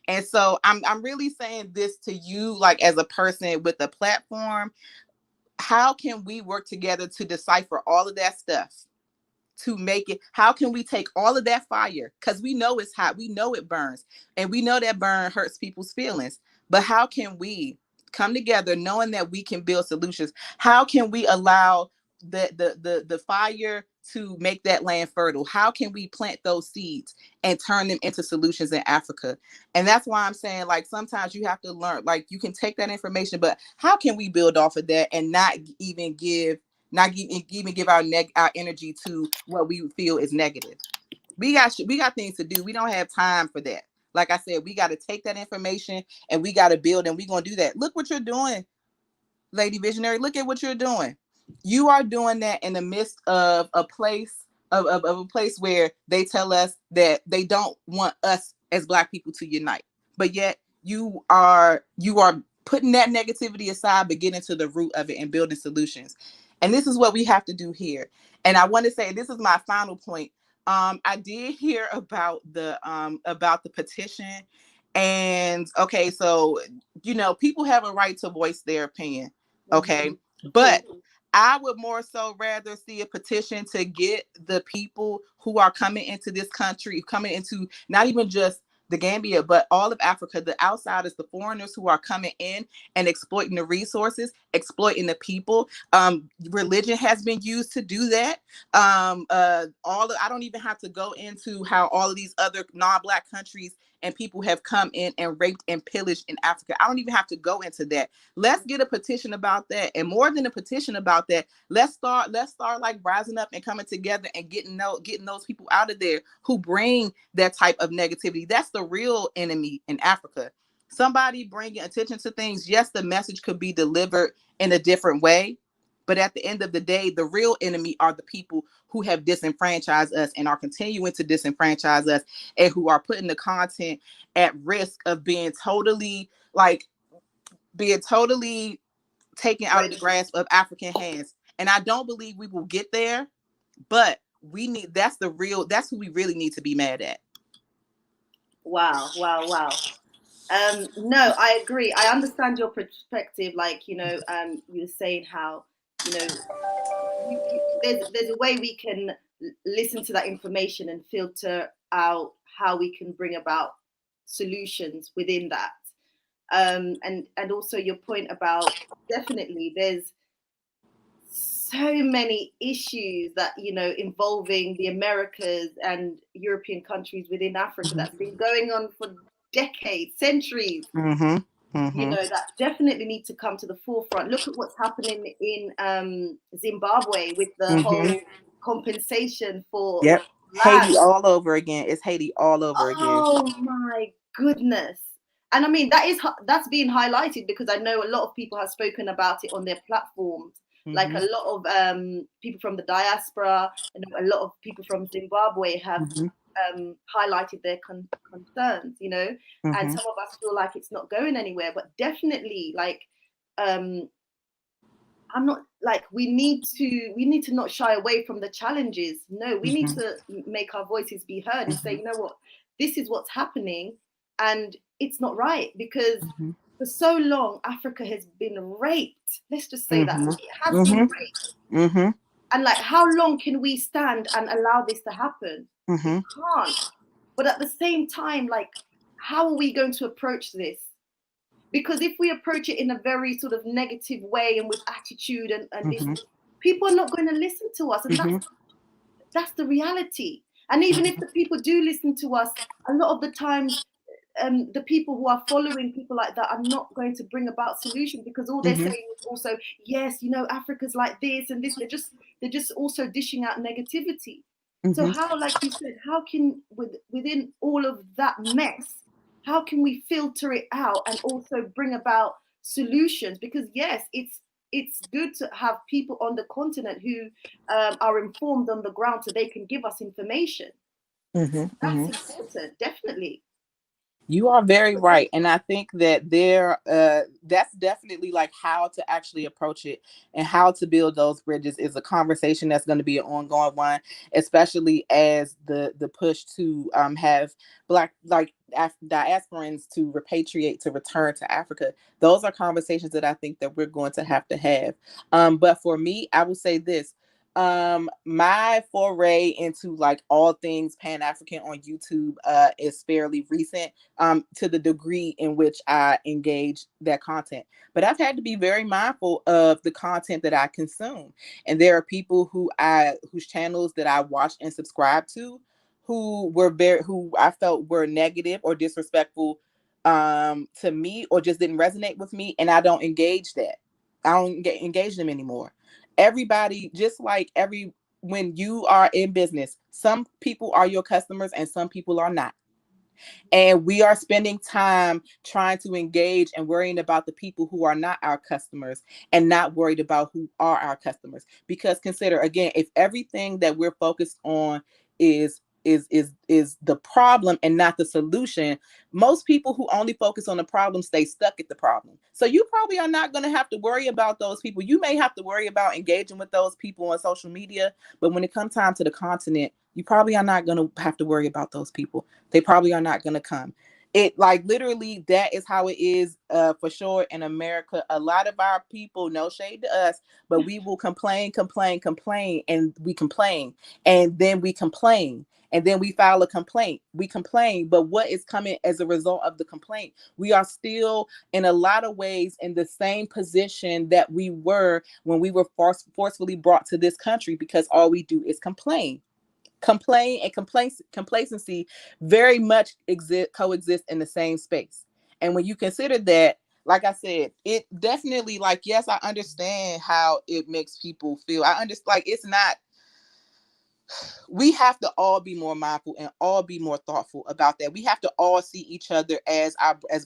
B: And so I'm really saying this to you, like as a person with a platform, how can we work together to decipher all of that stuff, to make it? How can we take all of that fire? Because we know it's hot, we know it burns, and we know that burn hurts people's feelings. But how can we come together knowing that we can build solutions? How can we allow the fire to make that land fertile? How can we plant those seeds and turn them into solutions in Africa? And that's why I'm saying, like, sometimes you have to learn, like, you can take that information, but how can we build off of that and not even give our energy to what we feel is negative? We got things to do. We don't have time for that. Like I said, we got to take that information and we got to build, and we're going to do that. Look what you're doing, Lady Visionary. Look at what you're doing. You are doing that in the midst of a place of a place where they tell us that they don't want us as Black people to unite. But yet you are putting that negativity aside, but getting to the root of it and building solutions. And this is what we have to do here. And I want to say, this is my final point. I did hear about the petition. And okay, so people have a right to voice their opinion. Okay. But I would more so rather see a petition to get the people who are coming into this country, coming into not even just the Gambia, but all of Africa, the outsiders, the foreigners who are coming in and exploiting the resources, exploiting the people. Religion has been used to do that. I don't even have to go into how all of these other non-Black countries and people have come in and raped and pillaged in Africa. I don't even have to go into that. Let's get a petition about that. And more than a petition about that, let's start like rising up and coming together and getting those people out of there who bring that type of negativity. That's the real enemy in Africa. Somebody bringing attention to things. Yes, the message could be delivered in a different way, but at the end of the day, the real enemy are the people who have disenfranchised us and are continuing to disenfranchise us, and who are putting the content at risk of being totally taken out of the grasp of African hands. And I don't believe we will get there, but that's who we really need to be mad at.
A: Wow. No, I agree. I understand your perspective. Like, you were saying how You know, there's a way we can listen to that information and filter out how we can bring about solutions within that. And also your point about, definitely there's so many issues that, you know, involving the Americas and European countries within Africa that's been going on for decades, centuries. You know, that definitely need to come to the forefront. Look at what's happening in Zimbabwe with the whole compensation for
B: Yep.
A: land.
B: Haiti all over again. It's Haiti all over again.
A: Oh my goodness. And I mean, that's being highlighted because I know a lot of people have spoken about it on their platforms. Like a lot of people from the diaspora and a lot of people from Zimbabwe have highlighted their concerns, you know, and some of us feel like it's not going anywhere, but definitely, like, I'm not like, we need to not shy away from the challenges. No, we need to make our voices be heard and say, you know what, this is what's happening, and it's not right, because for so long Africa has been raped. Let's just say that it has been raped. And like, how long can we stand and allow this to happen? We can't. But at the same time, like, how are we going to approach this? Because if we approach it in a very sort of negative way and with attitude and this, people are not going to listen to us. And that's the reality. And even if the people do listen to us, a lot of the times, the people who are following people like that are not going to bring about solutions, because all they're saying is also, yes, you know, Africa's like this and this. They're just also dishing out negativity. So how, like you said, how can, within all of that mess, how can we filter it out and also bring about solutions? Because yes, it's good to have people on the continent who are informed on the ground, so they can give us information. That's important, definitely.
B: You are very right. And I think that that's definitely like how to actually approach it and how to build those bridges is a conversation that's going to be an ongoing one, especially as the push to have Black, like diasporans to repatriate, to return to Africa. Those are conversations that I think that we're going to have. But for me, I will say this. My foray into like all things Pan-African on YouTube is fairly recent, to the degree in which I engage that content. But I've had to be very mindful of the content that I consume. And there are people whose channels that I watch and subscribe to who I felt were negative or disrespectful to me, or just didn't resonate with me, and I don't engage that. I don't engage them anymore. Everybody, just like when you are in business, some people are your customers and some people are not. And we are spending time trying to engage and worrying about the people who are not our customers and not worried about who are our customers. Because consider again, if everything that we're focused on is the problem and not the solution, most people who only focus on the problem stay stuck at the problem. So you probably are not going to have to worry about those people. You may have to worry about engaging with those people on social media, but when it comes time to the continent, you probably are not going to have to worry about those people. They probably are not going to come. It, like, literally, that is how it is for sure in America. A lot of our people, no shade to us, but we will complain, and we complain, and then we complain, and then we file a complaint. We complain, but what is coming as a result of the complaint? We are still, in a lot of ways, in the same position that we were when we were forcefully brought to this country, because all we do is complain. And complacency very much coexist in the same space. And when you consider that, like I said, it definitely, like, yes, I understand how it makes people feel. I understand, like, it's not, we have to all be more mindful and all be more thoughtful about that. We have to all see each other as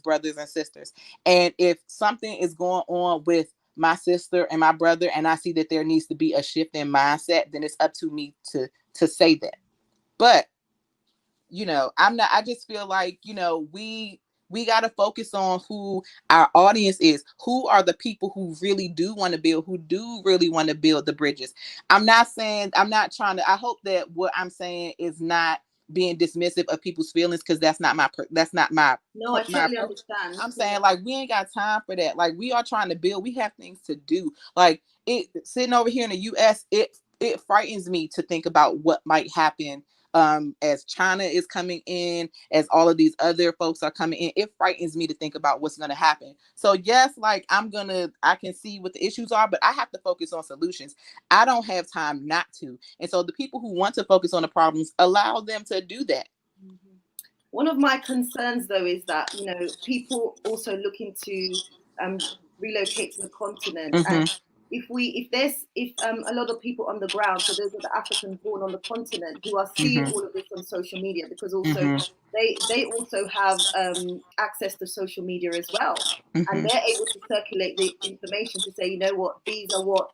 B: brothers and sisters. And if something is going on with my sister and my brother, and I see that there needs to be a shift in mindset, then it's up to me to say that. But, I just feel like, we got to focus on who our audience is. Who are the people who really do want to build, who do really want to build the bridges? I'm not trying to, I hope that what I'm saying is not being dismissive of people's feelings, because that's not my
A: No, I
B: my
A: totally
B: approach.
A: understand.
B: I'm saying, like, we ain't got time for that. Like, we are trying to build. We have things to do. Like, it sitting over here in the US, it frightens me to think about what might happen as China is coming in, as all of these other folks are coming in. It frightens me to think about what's going to happen. So yes, like, I can see what the issues are, but I have to focus on solutions. I don't have time not to. And so the people who want to focus on the problems, allow them to do that.
A: Mm-hmm. One of my concerns, though, is that, you know, people also looking to relocate to the continent, and
B: Mm-hmm.
A: if a lot of people on the ground, so those are the Africans born on the continent who are seeing
B: Mm-hmm.
A: all of this on social media, because also
B: Mm-hmm.
A: they also have access to social media as well, and
B: Mm-hmm.
A: they're able to circulate the information to say, you know what, these are what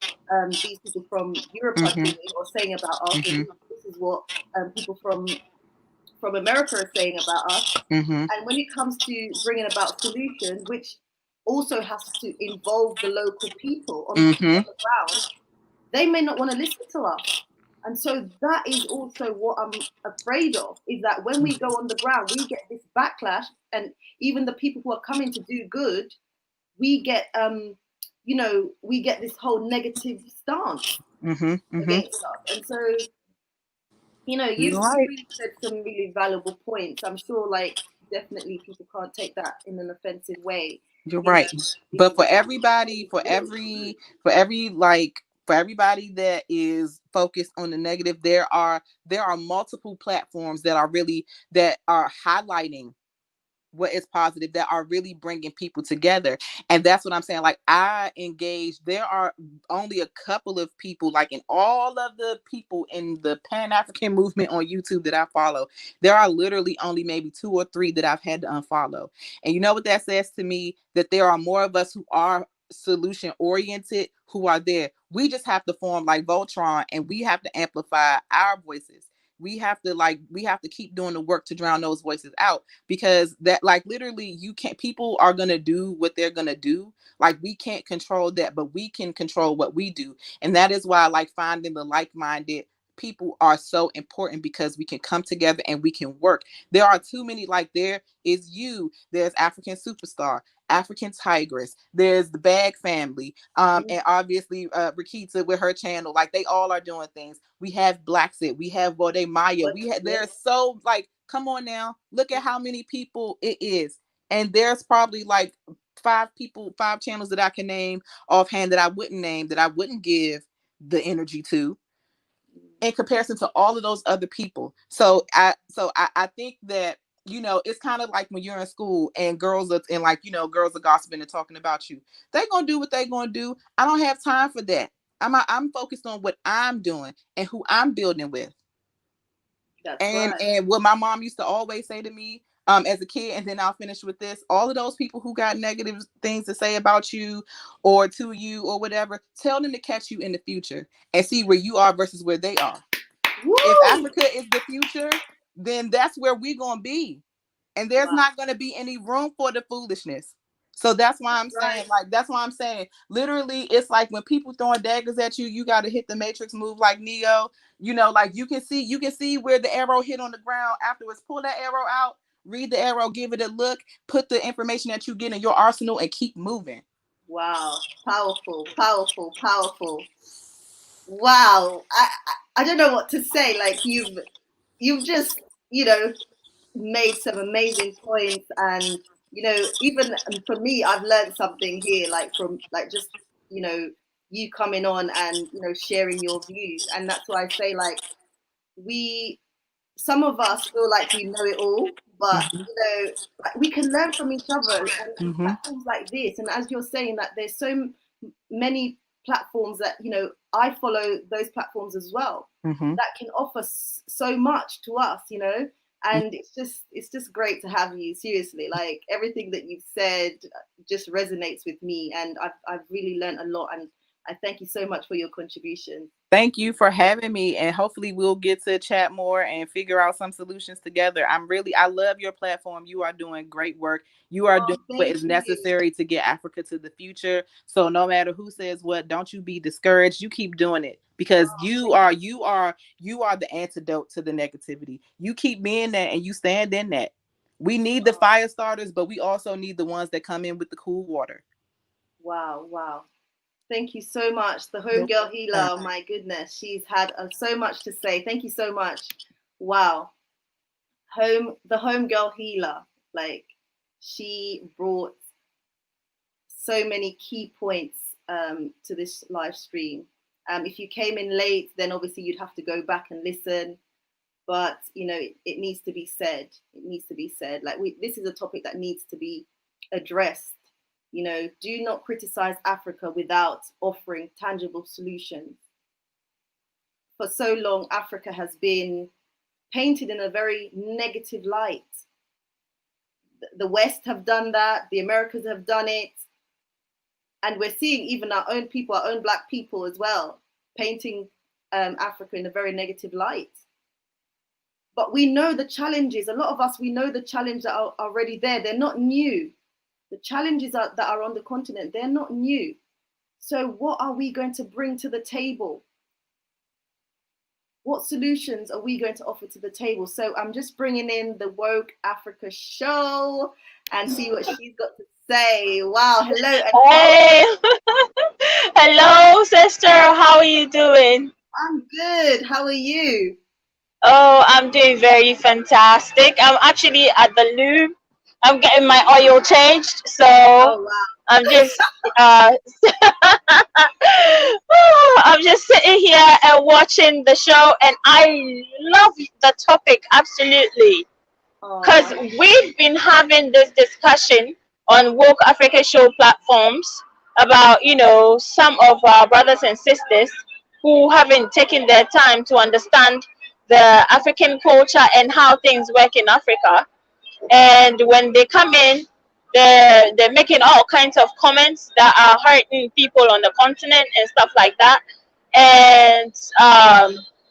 A: these people from Europe are
B: Mm-hmm.
A: doing or saying about us, or
B: Mm-hmm.
A: this is what people from America are saying about us.
B: Mm-hmm.
A: And when it comes to bringing about solutions, which also has to involve the local people on
B: Mm-hmm.
A: the ground, they may not want to listen to us. And so that is also what I'm afraid of, is that when we go on the ground, we get this backlash, and even the people who are coming to do good, we get we get this whole negative stance
B: Mm-hmm. Mm-hmm.
A: against us. And so, you know,
B: You're
A: you've
B: right.
A: really said some really valuable points. I'm sure, like, definitely people can't take that in an offensive way.
B: You're
A: You know,
B: right.
A: this
B: But
A: is
B: for everybody, for everybody that is focused on the negative, there are multiple platforms that are highlighting what is positive, that are really bringing people together. And that's what I'm saying. Like, I engage, there are only a couple of people, like, in all of the people in the Pan-African movement on YouTube that I follow, there are literally only maybe 2 or 3 that I've had to unfollow. And you know what that says to me? That there are more of us who are solution oriented, who are there. We just have to form like Voltron, and we have to amplify our voices. We have to keep doing the work to drown those voices out, because that, like, literally, you can't, people are going to do what they're going to do. Like, we can't control that, but we can control what we do. And that is why, like, finding the like-minded people are so important, because we can come together and we can work. There are too many, like, there's African Superstar, African Tigress, there's the Bag Family, and obviously Rakita with her channel. Like, they all are doing things. We have Blacksit, we have Bode Maya, there's so, like, come on now, look at how many people it is. And there's probably like 5 channels that I can name offhand, that I wouldn't name, that I wouldn't give the energy to, in comparison to all of those other people. So I think that, it's kind of like when you're in school and girls are gossiping and talking about you. They're gonna do what they're gonna do. I don't have time for that. I'm focused on what I'm doing and who I'm building with.
A: that's
B: And
A: right.
B: what my mom used to always say to me, as a kid, and then I'll finish with this: all of those people who got negative things to say about you or to you or whatever, tell them to catch you in the future and see where you are versus where they are.
A: Woo!
B: If Africa is the future, then that's where we're going to be. And there's
A: Wow,
B: not going to be any room for the foolishness. So that's why I'm
A: that's right.
B: saying, literally, it's like when people throwing daggers at you, you got to hit the matrix move like Neo. Like, you can see where the arrow hit on the ground. Afterwards, pull that arrow out, read the arrow, give it a look, put the information that you get in your arsenal, and keep moving.
A: Wow, powerful, powerful, powerful. Wow, I don't know what to say. Like, you've just, you know, made some amazing points, and, you know, even for me, I've learned something here, like, from, like, just, you know, you coming on and, you know, sharing your views. And that's why I say, like, we some of us feel like we know it all, but,
B: Mm-hmm.
A: you know, like, we can learn from each other, and
B: Mm-hmm.
A: platforms like this. And as you're saying, that there's so many platforms that, you know, I follow those platforms as well,
B: Mm-hmm.
A: that can offer so much to us, you know. And it's just great to have you. Seriously, like, everything that you've said just resonates with me, and I've really learned a lot, and I thank you so much for your contribution.
B: Thank you for having me, and hopefully we'll get to chat more and figure out some solutions together. I love your platform. You are doing great work. You are
A: Oh,
B: doing what
A: thank
B: is
A: you.
B: necessary to get Africa to the future. So no matter who says what, don't you be discouraged. You keep doing it because
A: Oh,
B: you are the antidote to the negativity. You keep being that and you stand in that. We need the fire starters, but we also need the ones that come in with the cool water.
A: wow, wow. Thank you so much. The
B: You're
A: Homegirl
B: welcome.
A: Gila, oh my goodness, she's had so much to say. Thank you so much. Wow. The Homegirl Gila, like, she brought so many key points to this live stream. If you came in late, then obviously you'd have to go back and listen. But it needs to be said. It needs to be said. Like, this is a topic that needs to be addressed. Do not criticize Africa without offering tangible solutions. For so long, Africa has been painted in a very negative light. The West have done that. The Americans have done it. And we're seeing even our own people, our own Black people as well, painting Africa in a very negative light. But we know the challenges. A lot of us, we know the challenges that are already there. They're not new. The challenges that are on the continent, they're not new. So what are we going to bring to the table? What solutions are we going to offer to the table? So I'm just bringing in the Woke Africa show and see what she's got to say. Wow, hello. And
C: Hey, hello, sister. How are you doing?
A: I'm good. How are you?
C: Oh, I'm doing very fantastic. I'm actually at the loo. I'm getting my oil changed, so
A: Oh, wow.
C: I'm just uh, I'm just sitting here and watching the show, and I love the topic absolutely. Because
A: Oh,
C: we've been having this discussion on Woke Africa Show platforms about, some of our brothers and sisters who haven't taken their time to understand the African culture and how things work in Africa. And when they come in, they're making all kinds of comments that are hurting people on the continent and stuff like that. And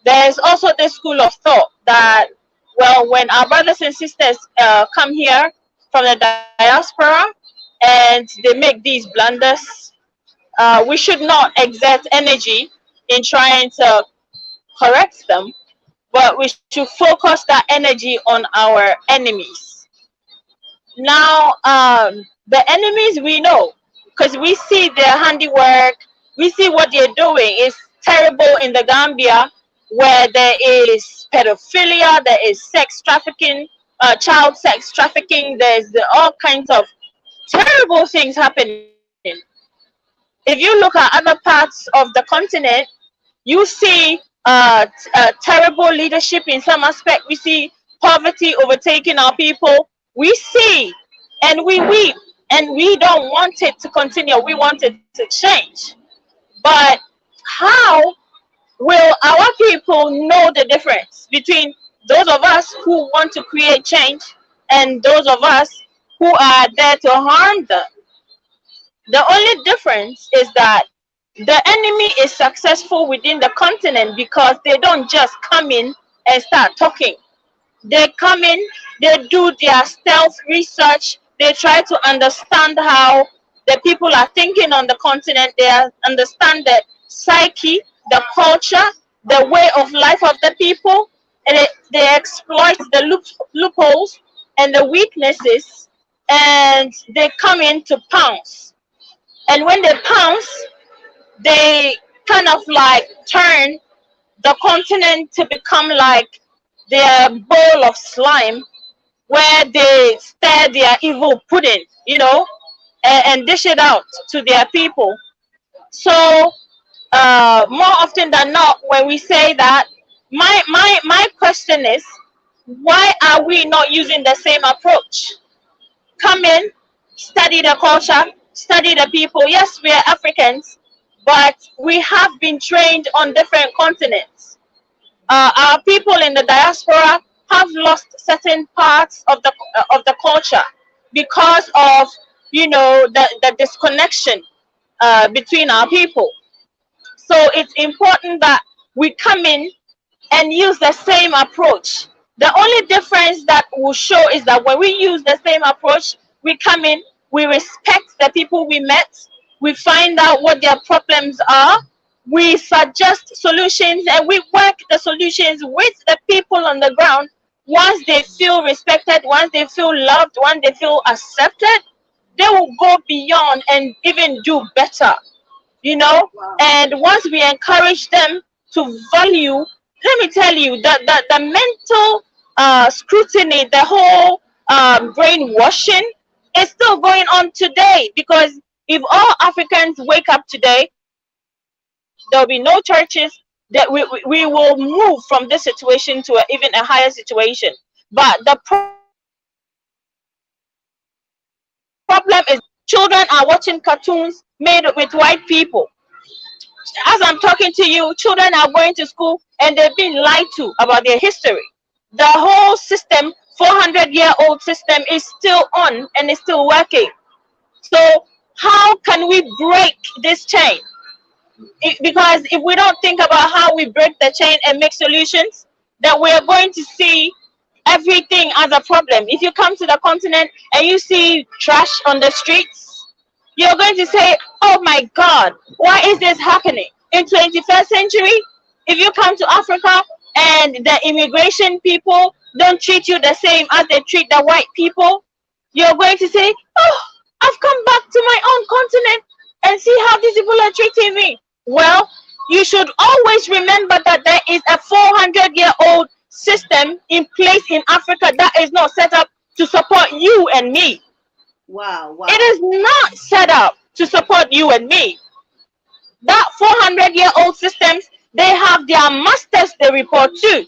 C: there's also this school of thought that, well, when our brothers and sisters come here from the diaspora and they make these blunders, we should not exert energy in trying to correct them, but we should focus that energy on our enemies. Now, the enemies we know, because we see their handiwork, we see what they're doing is terrible in the Gambia, where there is pedophilia, there is sex trafficking, child sex trafficking, there's all kinds of terrible things happening. If you look at other parts of the continent, you see terrible leadership in some aspect. We see poverty overtaking our people. We see and we weep, and we don't want it to continue. We want it to change. But how will our people know the difference between those of us who want to create change and those of us who are there to harm them? The only difference is that the enemy is successful within the continent because they don't just come in and start talking. They come in, they do their stealth research, they try to understand how the people are thinking on the continent, understand the psyche, the culture, the way of life of the people, and they exploit the loopholes and the weaknesses, and they come in to pounce. And when they pounce, they kind of like turn the continent to become like their bowl of slime where they stir their evil pudding, and dish it out to their people. So more often than not, when we say that, my question is, why are we not using the same approach? Come in, study the culture, study the people. Yes, we are Africans, but we have been trained on different continents. Our people in the diaspora have lost certain parts of the culture because of the disconnection between our people. So it's important that we come in and use the same approach. The only difference that will show is that when we use the same approach, we come in, we respect the people we met, we find out what their problems are, we suggest solutions, and we work the solutions with the people on the ground. Once they feel respected, once they feel loved, once they feel accepted, they will go beyond and even do better, you know.
A: Wow.
C: And once we encourage them to value, let me tell you that the mental scrutiny, the whole brainwashing is still going on today, because if all Africans wake up today, there will be no churches, that we will move from this situation to even a higher situation. But the problem is children are watching cartoons made with white people. As I'm talking to you, children are going to school and they've been lied to about their history. The whole system, 400-year-old system, is still on and is still working. So how can we break this chain? Because if we don't think about how we break the chain and make solutions, then we are going to see everything as a problem. If you come to the continent and you see trash on the streets, you're going to say, oh my God, why is this happening? In 21st century, if you come to Africa and the immigration people don't treat you the same as they treat the white people, you're going to say, oh, I've come back to my own continent and see how these people are treating me. Well, you should always remember that there is a 400-year-old system in place in Africa that is not set up to support you and me.
A: Wow, wow.
C: It is not set up to support you and me. That 400-year-old systems, they have their masters they report to.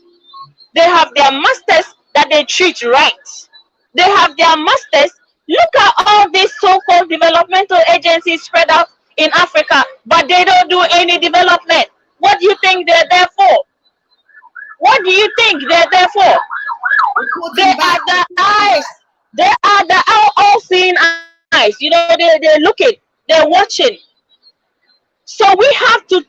C: They have their masters that they treat right. They have their masters. Look at all these so-called developmental agencies spread out in Africa, but they don't do any development. What do you think they're there for? What do you think they're there for? They are the eyes. They are the all-seeing eyes. You know, they're looking, they're watching. So we have to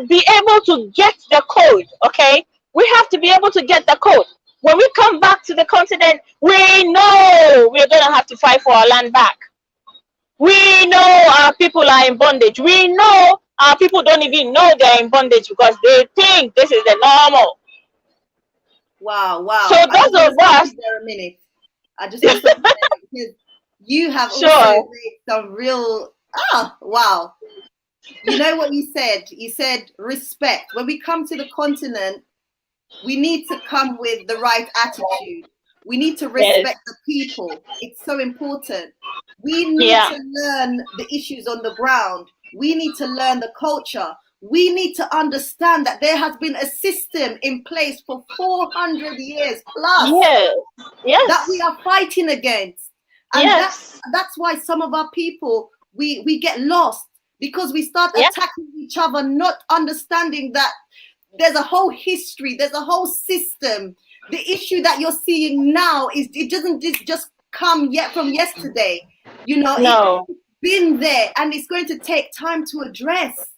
C: be able to get the code, okay? We have to be able to get the code. When we come back to the continent, we know we're going to have to fight for our land back. We know our people are in bondage. We know our people don't even know they're in bondage because they think this is the normal.
A: Wow, wow.
C: So those of us.
A: There a minute. I just want to stop there because you have
C: Sure.
A: also made some real. Wow. You know what you said? You said respect. When we come to the continent, we need to come with the right attitude. We need to respect the people. It's so important. We need to learn the issues on the ground. We need to learn the culture. We need to understand that there has been a system in place for 400 years plus that we are fighting against. And that's why some of our people, we get lost because we start attacking each other, not understanding that there's a whole history, there's a whole system. The issue that you're seeing now is it doesn't just come yet from yesterday. You know, it's been there and it's going to take time to address.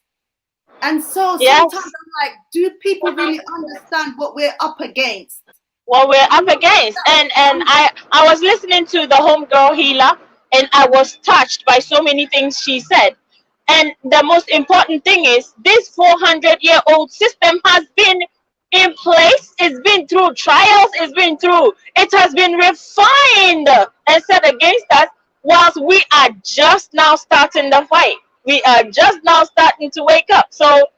A: And so sometimes I'm like, do people really understand what we're up against?
C: What we're up against. And I was listening to the Homegirl Gila and I was touched by so many things she said. And the most important thing is this 400-year-old system has been in place. It's been through trials. It has been refined and set against us whilst we are just now starting the fight. We are just now starting to wake up. So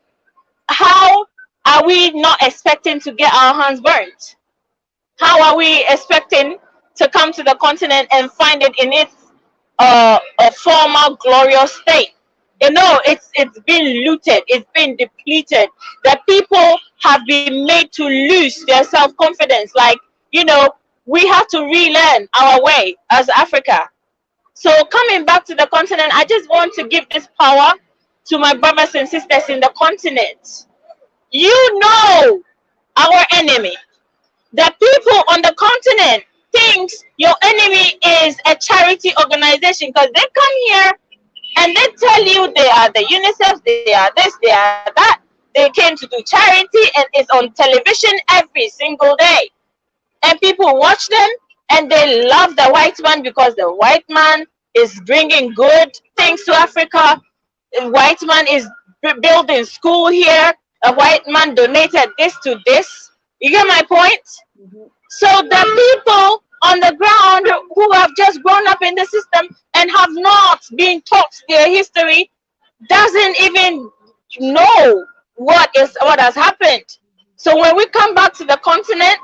C: how are we not expecting to get our hands burnt? How are we expecting to come to the continent and find it in its a former glorious state? You know, it's been looted, it's been depleted. The people have been made to lose their self-confidence. Like, you know, we have to relearn our way as Africa. So coming back to the continent, I just want to give this power to my brothers and sisters in the continent. You know our enemy. The people on the continent thinks your enemy is a charity organization because they come here And they tell you they are the UNICEF, they are this, they are that. They came to do charity, and it's on television every single day. And people watch them, and they love the white man because the white man is bringing good things to Africa. A white man is building school here. A white man donated this to this. You get my point?
A: Mhm.
C: So the people on the ground who have just grown up in the system and have not been taught their history doesn't even know what has happened. So when we come back to the continent,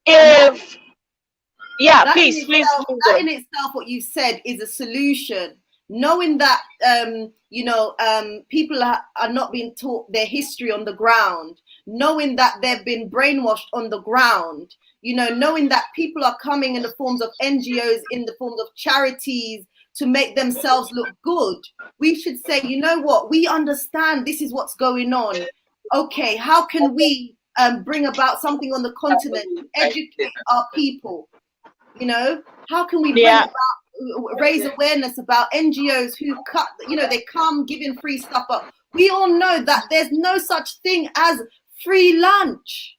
A: And
C: if yeah,
A: that in
C: please
A: itself,
C: go.
A: what you said is a solution. Knowing that, people are not being taught their history on the ground, knowing that they've been brainwashed on the ground, knowing that people are coming in the forms of NGOs, in the forms of charities to make themselves look good. We should say, you know what, we understand this is what's going on. Okay, how can we bring about something on the continent to educate our people? How can we
C: Yeah.
A: raise awareness about NGOs who they come giving free stuff, but we all know that there's no such thing as free lunch.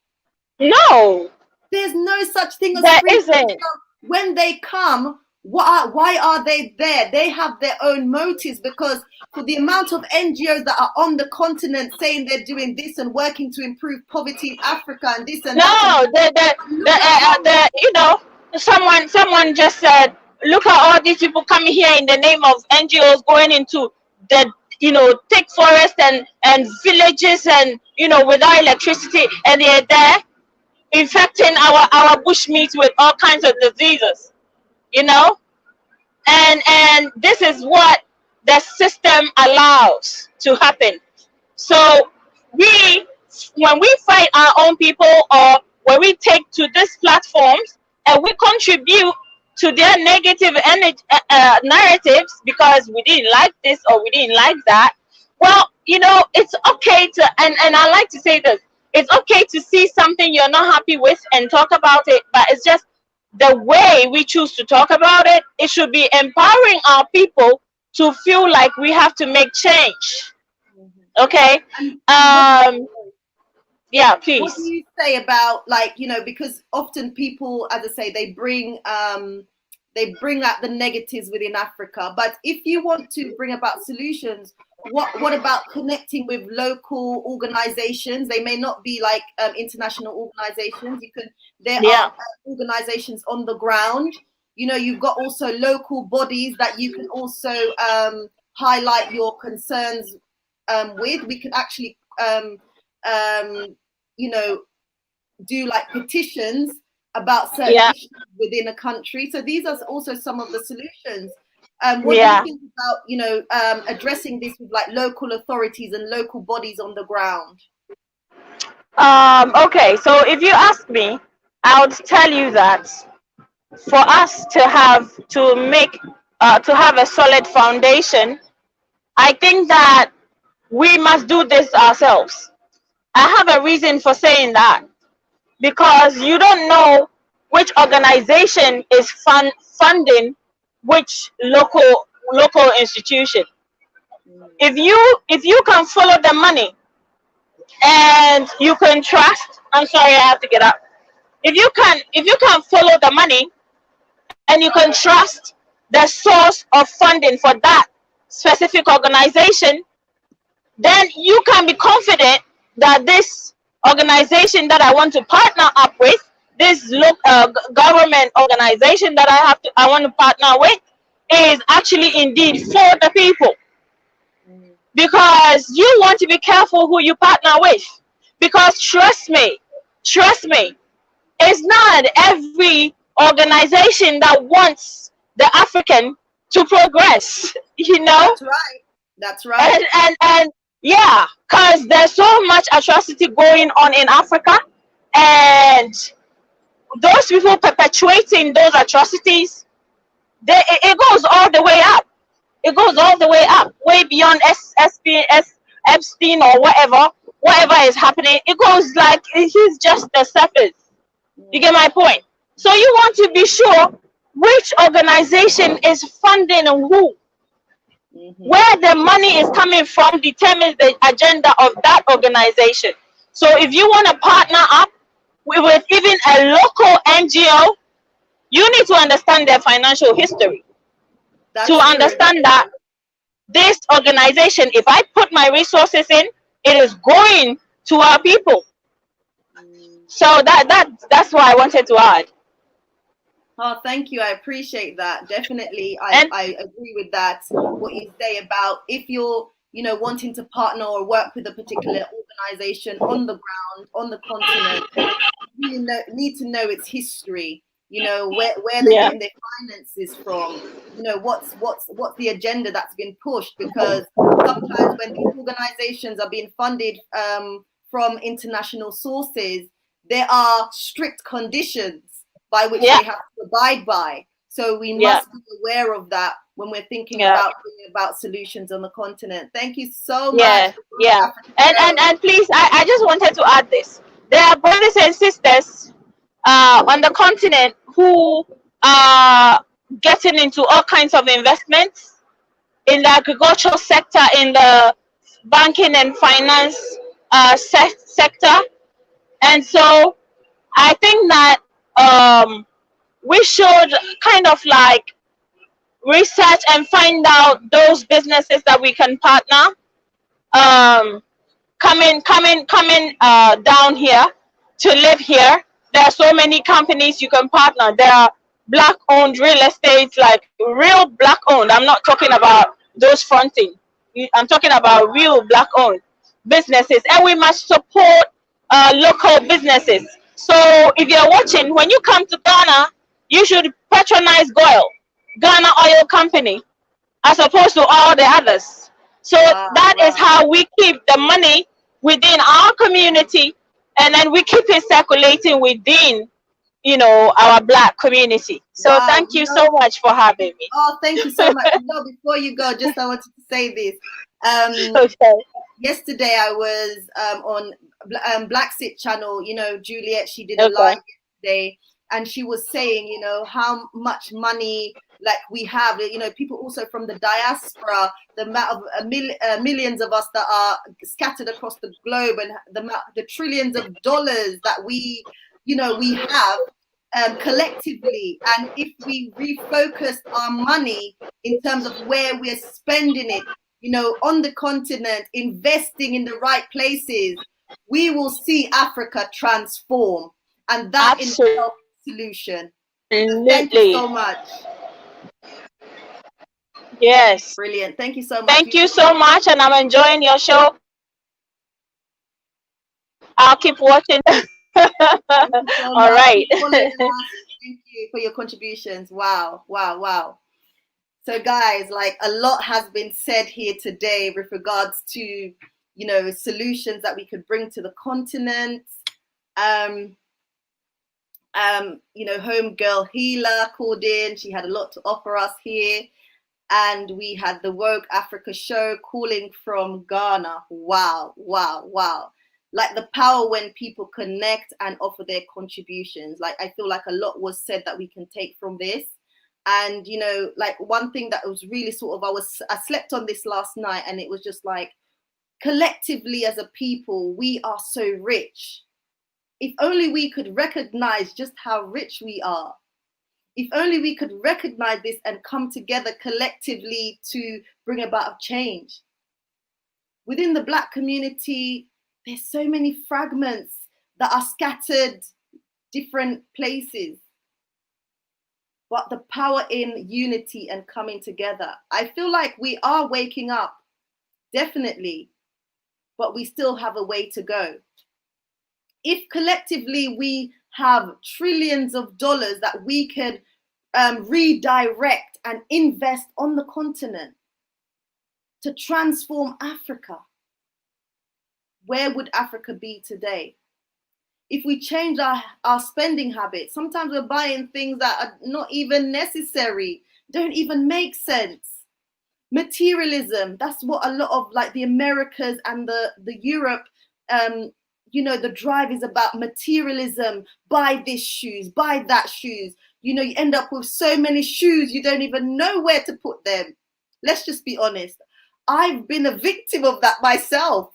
C: No,
A: There's no such thing as
C: there
A: free lunch.
C: isn't.
A: So when they come, why are they there? They have their own motives, because for the amount of NGOs that are on the continent saying they're doing this and working to improve poverty in Africa and this and that,
C: No, someone just said, look at all these people coming here in the name of NGOs, going into the thick forest and villages, and without electricity, and they're there infecting our bushmeat with all kinds of diseases, and this is what the system allows to happen. So when we fight our own people, or when we take to these platforms and we contribute to their negative narratives because we didn't like this or we didn't like that, well, it's okay to, and I like to say this, it's okay to see something you're not happy with and talk about it, but it's just the way we choose to talk about it. It should be empowering our people to feel like we have to make change. Okay.
A: and
C: Yeah,
A: what
C: please.
A: do you say about, because often people, as I say, they bring out the negatives within Africa, but if you want to bring about solutions, what about connecting with local organizations? They may not be like international organizations. There
C: Yeah.
A: are organizations on the ground. You've got also local bodies that you can also highlight your concerns with. We could actually do like petitions about certain
C: Yeah.
A: issues within a country. So these are also some of the solutions. What
C: Yeah.
A: do you think about addressing this with like local authorities and local bodies on the ground?
C: Okay, so if you ask me, I would tell you that for us to have a solid foundation, I think that we must do this ourselves. I have a reason for saying that, because you don't know which organization is funding which local institution. If you can follow the money and you can trust, I'm sorry, I have to get up. If you can follow the money and you can trust the source of funding for that specific organization, then you can be confident that this organization that I want to partner up with, this government organization that I want to partner with, is actually indeed for the people. Because you want to be careful who you partner with. Because trust me, it's not every organization that wants the African to progress,
A: That's right.
C: and yeah, because there's so much atrocity going on in Africa, and those people perpetuating those atrocities, it goes all the way up. It goes all the way up, way beyond Epstein or whatever is happening. It goes like he's just the surface. You get my point? So you want to be sure which organization is funding and who. Where the money is coming from determines the agenda of that organization. So if you want to partner up with even a local NGO, you need to understand their financial history.
A: That's
C: to
A: true.
C: understand that this organization, if I put my resources in, it is going to our people. So that's what I wanted to add.
A: Oh, thank you. I appreciate that. Definitely,
C: And
A: I agree with that. What you say about if you're, wanting to partner or work with a particular organization on the ground, on the continent, you need to know its history. Where they're getting their finances from. What's the agenda that's been pushed, because sometimes when these organizations are being funded from international sources, there are strict conditions by which they have to abide by. So we must be aware of that when we're thinking about bringing about solutions on the continent. Thank you so much.
C: And please, I just wanted to add this. There are brothers and sisters on the continent who are getting into all kinds of investments in the agricultural sector, in the banking and finance sector. And so I think that we should kind of like research and find out those businesses that we can partner. Coming down here to live here. There are so many companies you can partner. There are black owned real estate, like real black owned. I'm not talking about those fronting. I'm talking about real black owned businesses, and we must support local businesses. So if you're watching, when you come to Ghana, you should patronize Ghana Oil Company, as opposed to all the others. So that is how we keep the money within our community, and then we keep it circulating within, our black community. So thank you so much for having me.
A: Oh, thank you so much. Before you go, just I wanted to say this. Yesterday I was on Black Sit channel. Juliet, she did a live yesterday, and she was saying, how much money like we have, people also from the diaspora, the amount of millions of us that are scattered across the globe, and the trillions of dollars that we have collectively. And if we refocus our money in terms of where we're spending it, on the continent, investing in the right places, we will see Africa transform. And that is the solution. Thank you so much.
C: Yes.
A: Brilliant. Thank you so much.
C: Thank you so much, and I'm enjoying your show. I'll keep watching. All right.
A: Thank you for your contributions. Wow. So guys, like a lot has been said here today with regards to, solutions that we could bring to the continent. Homegirl Gila called in. She had a lot to offer us here. And we had the Woke Africa show calling from Ghana. Wow. Like the power when people connect and offer their contributions. Like I feel like a lot was said that we can take from this. And, like one thing that was really sort of, I slept on this last night, and it was just like, collectively as a people, we are so rich. If only we could recognize just how rich we are. If only we could recognize this and come together collectively to bring about change. Within the Black community, there's so many fragments that are scattered different places. But the power in unity and coming together. I feel like we are waking up, definitely, but we still have a way to go. If collectively we have trillions of dollars that we could redirect and invest on the continent to transform Africa, where would Africa be today? If we change our spending habits, sometimes we're buying things that are not even necessary, don't even make sense. Materialism, that's what a lot of like the Americas and the Europe, the drive is about materialism. Buy this shoes, buy that shoes. You end up with so many shoes, you don't even know where to put them. Let's just be honest. I've been a victim of that myself.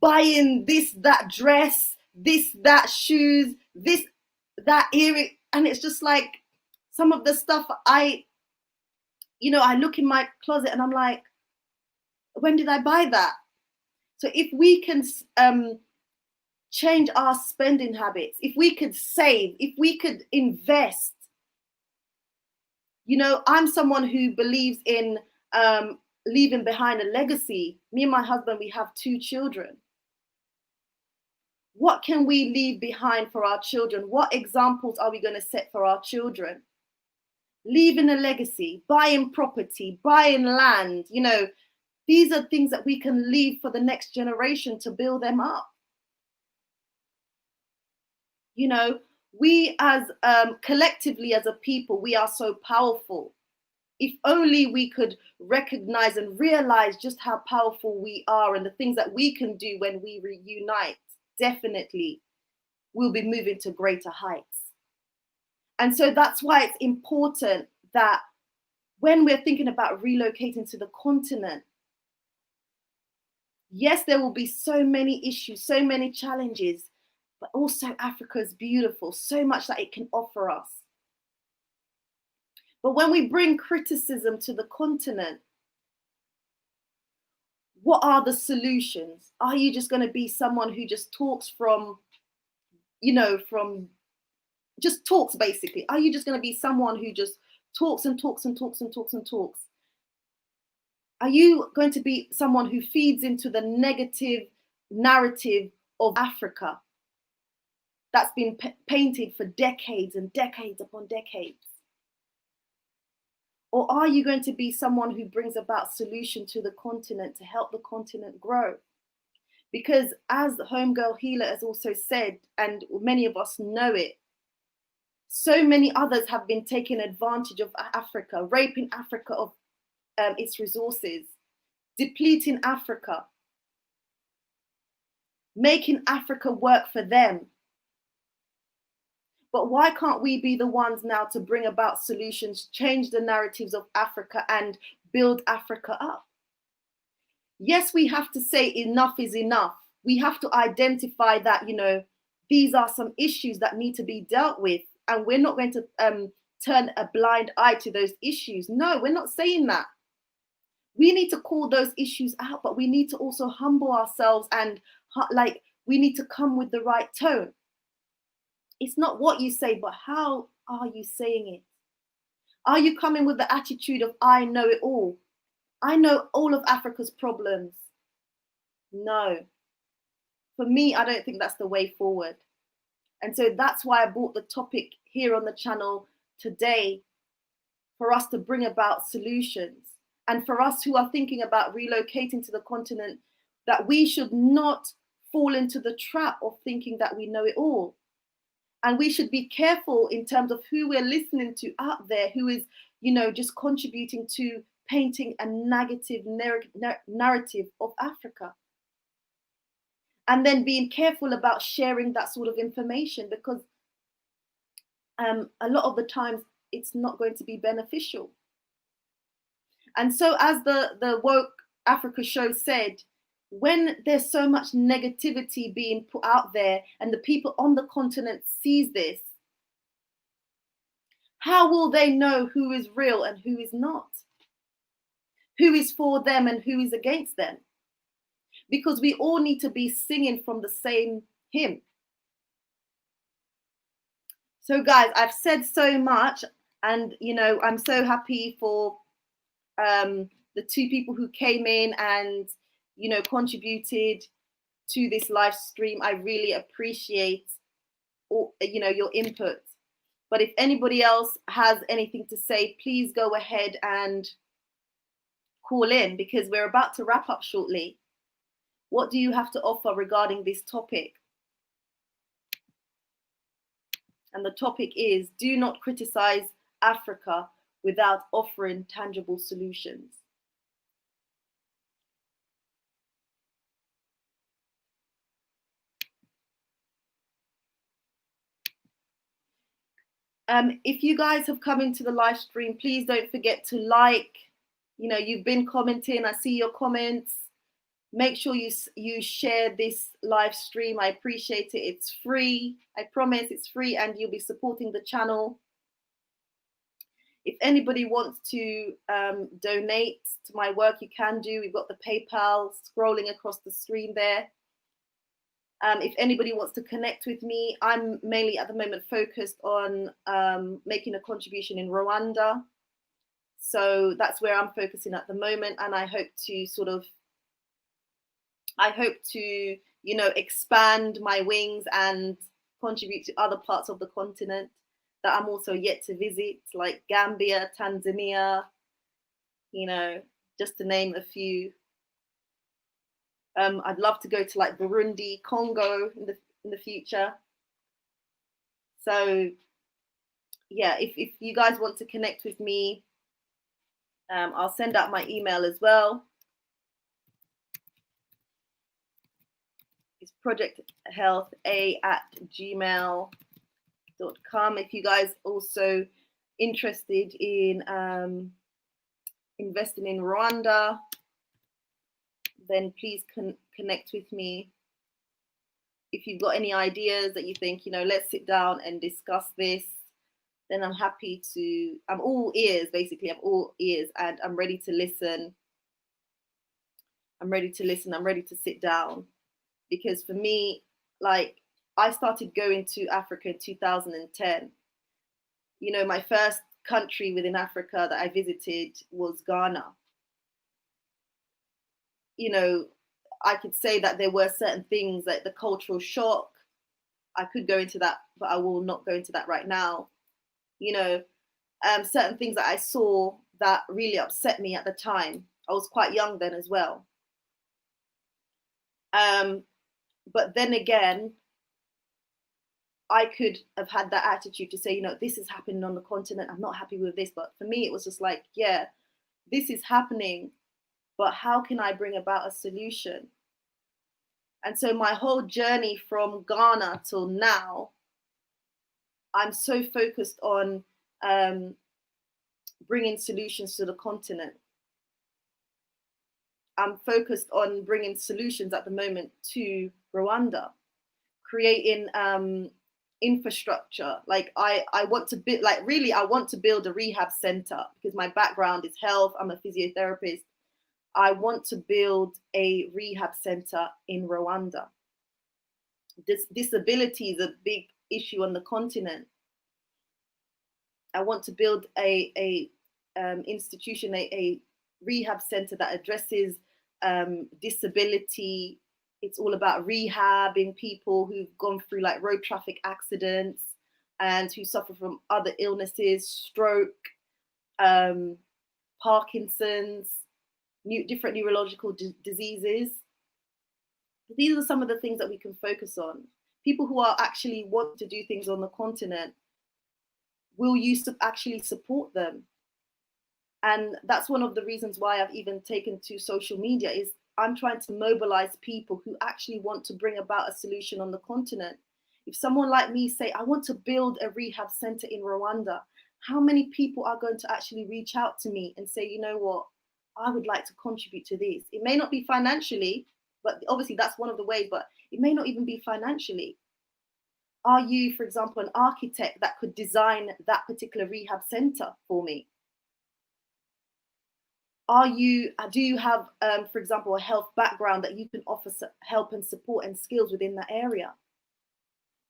A: Buying this, that dress, this, that shoes, this, that earring. And it's just like some of the stuff I look in my closet and I'm like, when did I buy that? So if we can change our spending habits, if we could save, if we could invest, I'm someone who believes in leaving behind a legacy. Me and my husband, we have 2 children. What can we leave behind for our children? What examples are we going to set for our children? Leaving a legacy, buying property, buying land, these are things that we can leave for the next generation to build them up. We as collectively as a people, we are so powerful. If only we could recognize and realize just how powerful we are and the things that we can do when we reunite, definitely we'll be moving to greater heights. And so that's why it's important that when we're thinking about relocating to the continent, yes, there will be so many issues, so many challenges, but also Africa is beautiful, so much that it can offer us. But when we bring criticism to the continent, what are the solutions? Are you just going to be someone who just talks just talks basically? Are you just going to be someone who just talks and talks and talks and talks and talks? Are you going to be someone who feeds into the negative narrative of Africa that's been painted for decades and decades upon decades? Or are you going to be someone who brings about solution to the continent to help the continent grow? Because as Homegirl Gila has also said, and many of us know it, so many others have been taking advantage of Africa, raping Africa of its resources, depleting Africa, making Africa work for them. But why can't we be the ones now to bring about solutions, change the narratives of Africa and build Africa up? Yes, we have to say enough is enough. We have to identify that, these are some issues that need to be dealt with. And we're not going to turn a blind eye to those issues. No, we're not saying that. We need to call those issues out, but we need to also humble ourselves and we need to come with the right tone. It's not what you say, but how are you saying it? Are you coming with the attitude of, I know it all? I know all of Africa's problems. No. For me, I don't think that's the way forward. And so that's why I brought the topic here on the channel today, for us to bring about solutions. And for us who are thinking about relocating to the continent, that we should not fall into the trap of thinking that we know it all. And we should be careful in terms of who we're listening to out there, who is, just contributing to painting a negative narrative of Africa. And then being careful about sharing that sort of information, because a lot of the times it's not going to be beneficial. And so as the Woke Africa show said, when there's so much negativity being put out there and the people on the continent sees this, how will they know who is real and who is not? Who is for them and who is against them? Because we all need to be singing from the same hymn. So guys, I've said so much, and I'm so happy for the 2 people who came in and contributed to this live stream. I really appreciate all, your input. But if anybody else has anything to say, please go ahead and call in, because we're about to wrap up shortly. What do you have to offer regarding this topic? And the topic is, do not criticize Africa without offering tangible solutions. If you guys have come into the live stream, please don't forget to like, You know, you've been commenting. I see your comments. Make sure you share this live stream. I appreciate it. It's free. I promise it's free, and you'll be supporting the channel. If anybody wants to donate to my work, you can do. We've got the PayPal scrolling across the screen there. If anybody wants to connect with me, I'm mainly at the moment focused on making a contribution in Rwanda. So that's where I'm focusing at the moment. And I hope to, you know, expand my wings and contribute to other parts of the continent that I'm also yet to visit, like Gambia, Tanzania, you know, just to name a few. I'd love to go to like Burundi, Congo in the future. So yeah, if you guys want to connect with me, I'll send out my email as well. It's projecthealtha@gmail.com. If you guys also interested in investing in Rwanda, then please connect with me. If you've got any ideas that you think, you know, let's sit down and discuss this, then I'm happy to, I'm all ears, basically. I'm all ears, and I'm ready to listen. I'm ready to listen. I'm ready to sit down. Because for me, like, I started going to Africa in 2010. You know, my first country within Africa that I visited was Ghana. You know, I could say that there were certain things like the cultural shock. I could go into that, but I will not go into that right now. You know, certain things that I saw that really upset me at the time. I was quite young then as well. But then again, I could have had that attitude to say, you know, this is happening on the continent. I'm not happy with this. But for me, it was just like, yeah, this is happening, but how can I bring about a solution? And so my whole journey from Ghana till now, I'm so focused on bringing solutions to the continent. I'm focused on bringing solutions at the moment to Rwanda, creating infrastructure. Like I want to build, like really, I want to build a rehab center because my background is health. I'm a physiotherapist. I want to build a rehab center in Rwanda. Disability is a big issue on the continent. I want to build a institution, a rehab center that addresses disability. It's all about rehabbing people who've gone through like road traffic accidents and who suffer from other illnesses, stroke, Parkinson's, different neurological diseases. These are some of the things that we can focus on. People who are actually want to do things on the continent, will you actually support them? And that's one of the reasons why I've even taken to social media, is I'm trying to mobilize people who actually want to bring about a solution on the continent. If someone like me say, I want to build a rehab center in Rwanda, how many people are going to actually reach out to me and say, you know what, I would like to contribute to this? It may not be financially, but obviously that's one of the ways, but it may not even be financially. Are you, for example, an architect that could design that particular rehab center for me? Do you have, for example, a health background that you can offer help and support and skills within that area?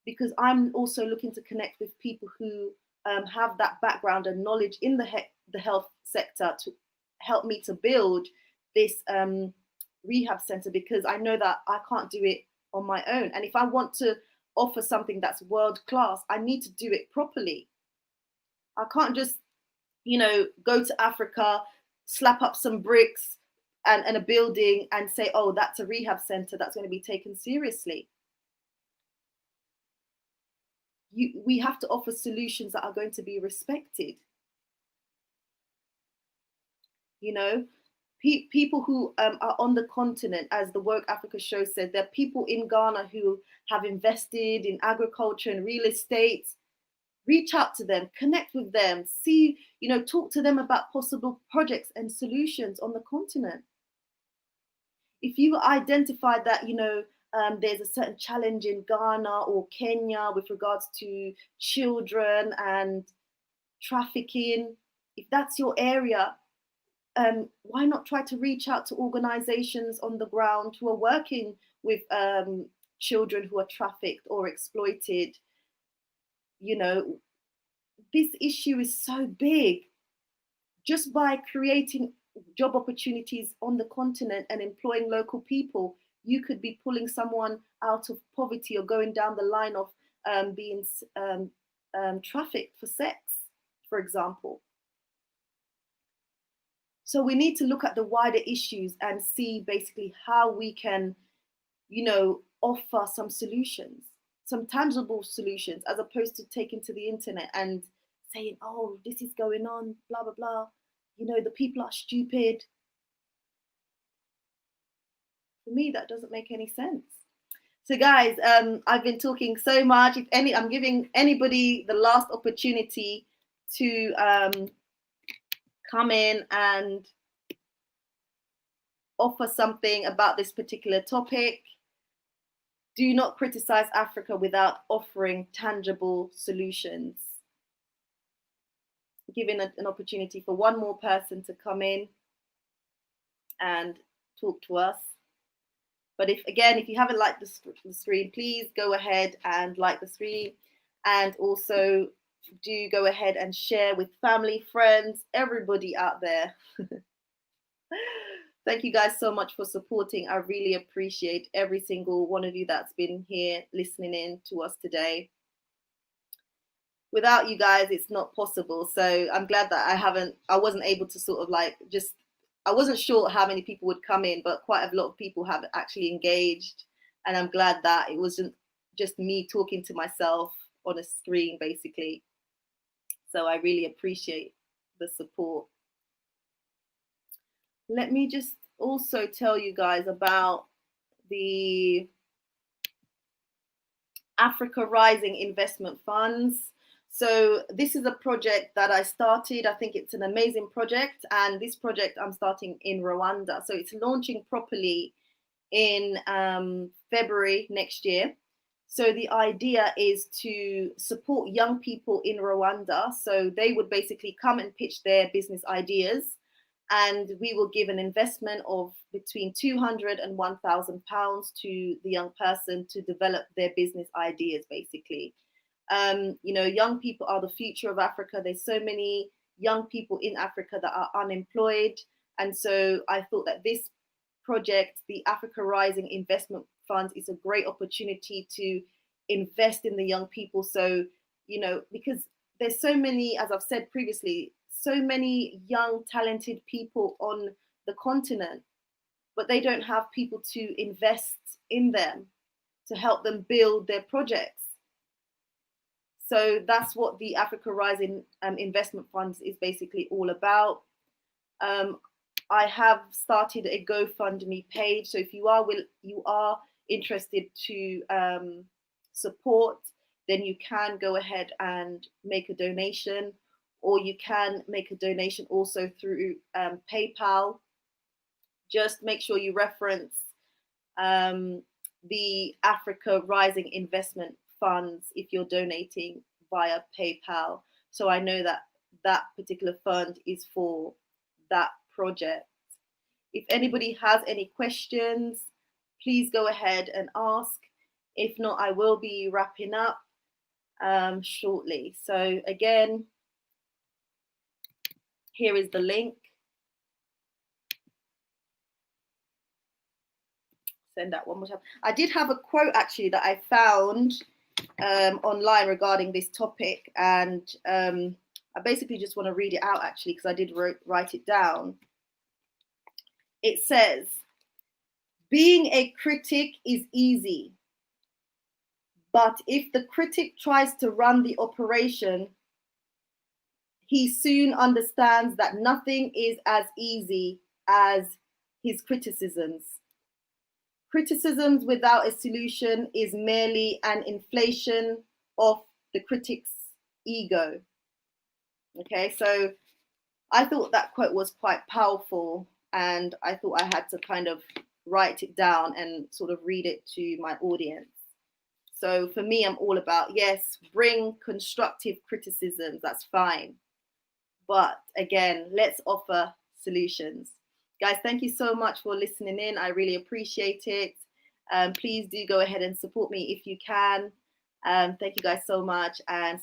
A: Because I'm also looking to connect with people who have that background and knowledge in the health sector to help me to build this rehab center, because I know that I can't do it on my own. And if I want to offer something that's world class, I need to do it properly. I can't just, you know, go to Africa, slap up some bricks and a building and say, oh, that's a rehab center that's going to be taken seriously. We have to offer solutions that are going to be respected. You know, people who are on the continent, as the Woke Africa show said, there are people in Ghana who have invested in agriculture and real estate. reach out to them, connect with them, see, talk to them about possible projects and solutions on the continent. If you identify that, there's a certain challenge in Ghana or Kenya with regards to children and trafficking, if that's your area, why not try to reach out to organizations on the ground who are working with children who are trafficked or exploited? This issue is so big. Just by creating job opportunities on the continent and employing local people, you could be pulling someone out of poverty or going down the line of being trafficked for sex, for example. So we need to look at the wider issues and see basically how we can, offer some solutions, some tangible solutions, as opposed to taking to the internet and saying, oh, this is going on, blah, blah, blah. The people are stupid. For me, that doesn't make any sense. So guys, I've been talking so much. I'm giving anybody the last opportunity to come in and offer something about this particular topic. Do not criticize Africa without offering tangible solutions. Giving an opportunity for one more person to come in and talk to us. But if you haven't liked the stream, please go ahead and like the stream, and also do go ahead and share with family, friends, everybody out there. Thank you guys so much for supporting. I really appreciate every single one of you that's been here listening in to us today. Without you guys, it's not possible. So I'm glad that I wasn't able to sort of I wasn't sure how many people would come in, but quite a lot of people have actually engaged. And I'm glad that it wasn't just me talking to myself on a screen, basically. So I really appreciate the support. Let me just also tell you guys about the Africa Rising Investment Funds. So this is a project that I started. I think it's an amazing project. And this project I'm starting in Rwanda. So it's launching properly in February next year. So the idea is to support young people in Rwanda. So they would basically come and pitch their business ideas. And we will give an investment of between £200 and £1,000 to the young person to develop their business ideas, basically. Young people are the future of Africa. There's so many young people in Africa that are unemployed. And so I thought that this project, the Africa Rising Investment Fund, is a great opportunity to invest in the young people. So, because there's so many, as I've said previously, so many young, talented people on the continent, but they don't have people to invest in them to help them build their projects. So that's what the Africa Rising Investment Funds is basically all about. I have started a GoFundMe page. So if you are interested to support, then you can go ahead and make a donation, or you can make a donation also through PayPal. Just make sure you reference the Africa Rising Investment Funds if you're donating via PayPal. So I know that that particular fund is for that project. If anybody has any questions, please go ahead and ask. If not, I will be wrapping up shortly. So again, here is the link. Send that one more time. I did have a quote actually that I found online regarding this topic, and I basically just want to read it out actually because I did write it down. It says, "Being a critic is easy, but if the critic tries to run the operation, he soon understands that nothing is as easy as his criticisms. Criticisms without a solution is merely an inflation of the critic's ego. Okay, so I thought that quote was quite powerful, and I thought I had to kind of write it down and sort of read it to my audience. So for me, I'm all about, yes, bring constructive criticisms, that's fine. But again, let's offer solutions. Guys, thank you so much for listening in. I really appreciate it. Please do go ahead and support me if you can. Thank you guys so much, and see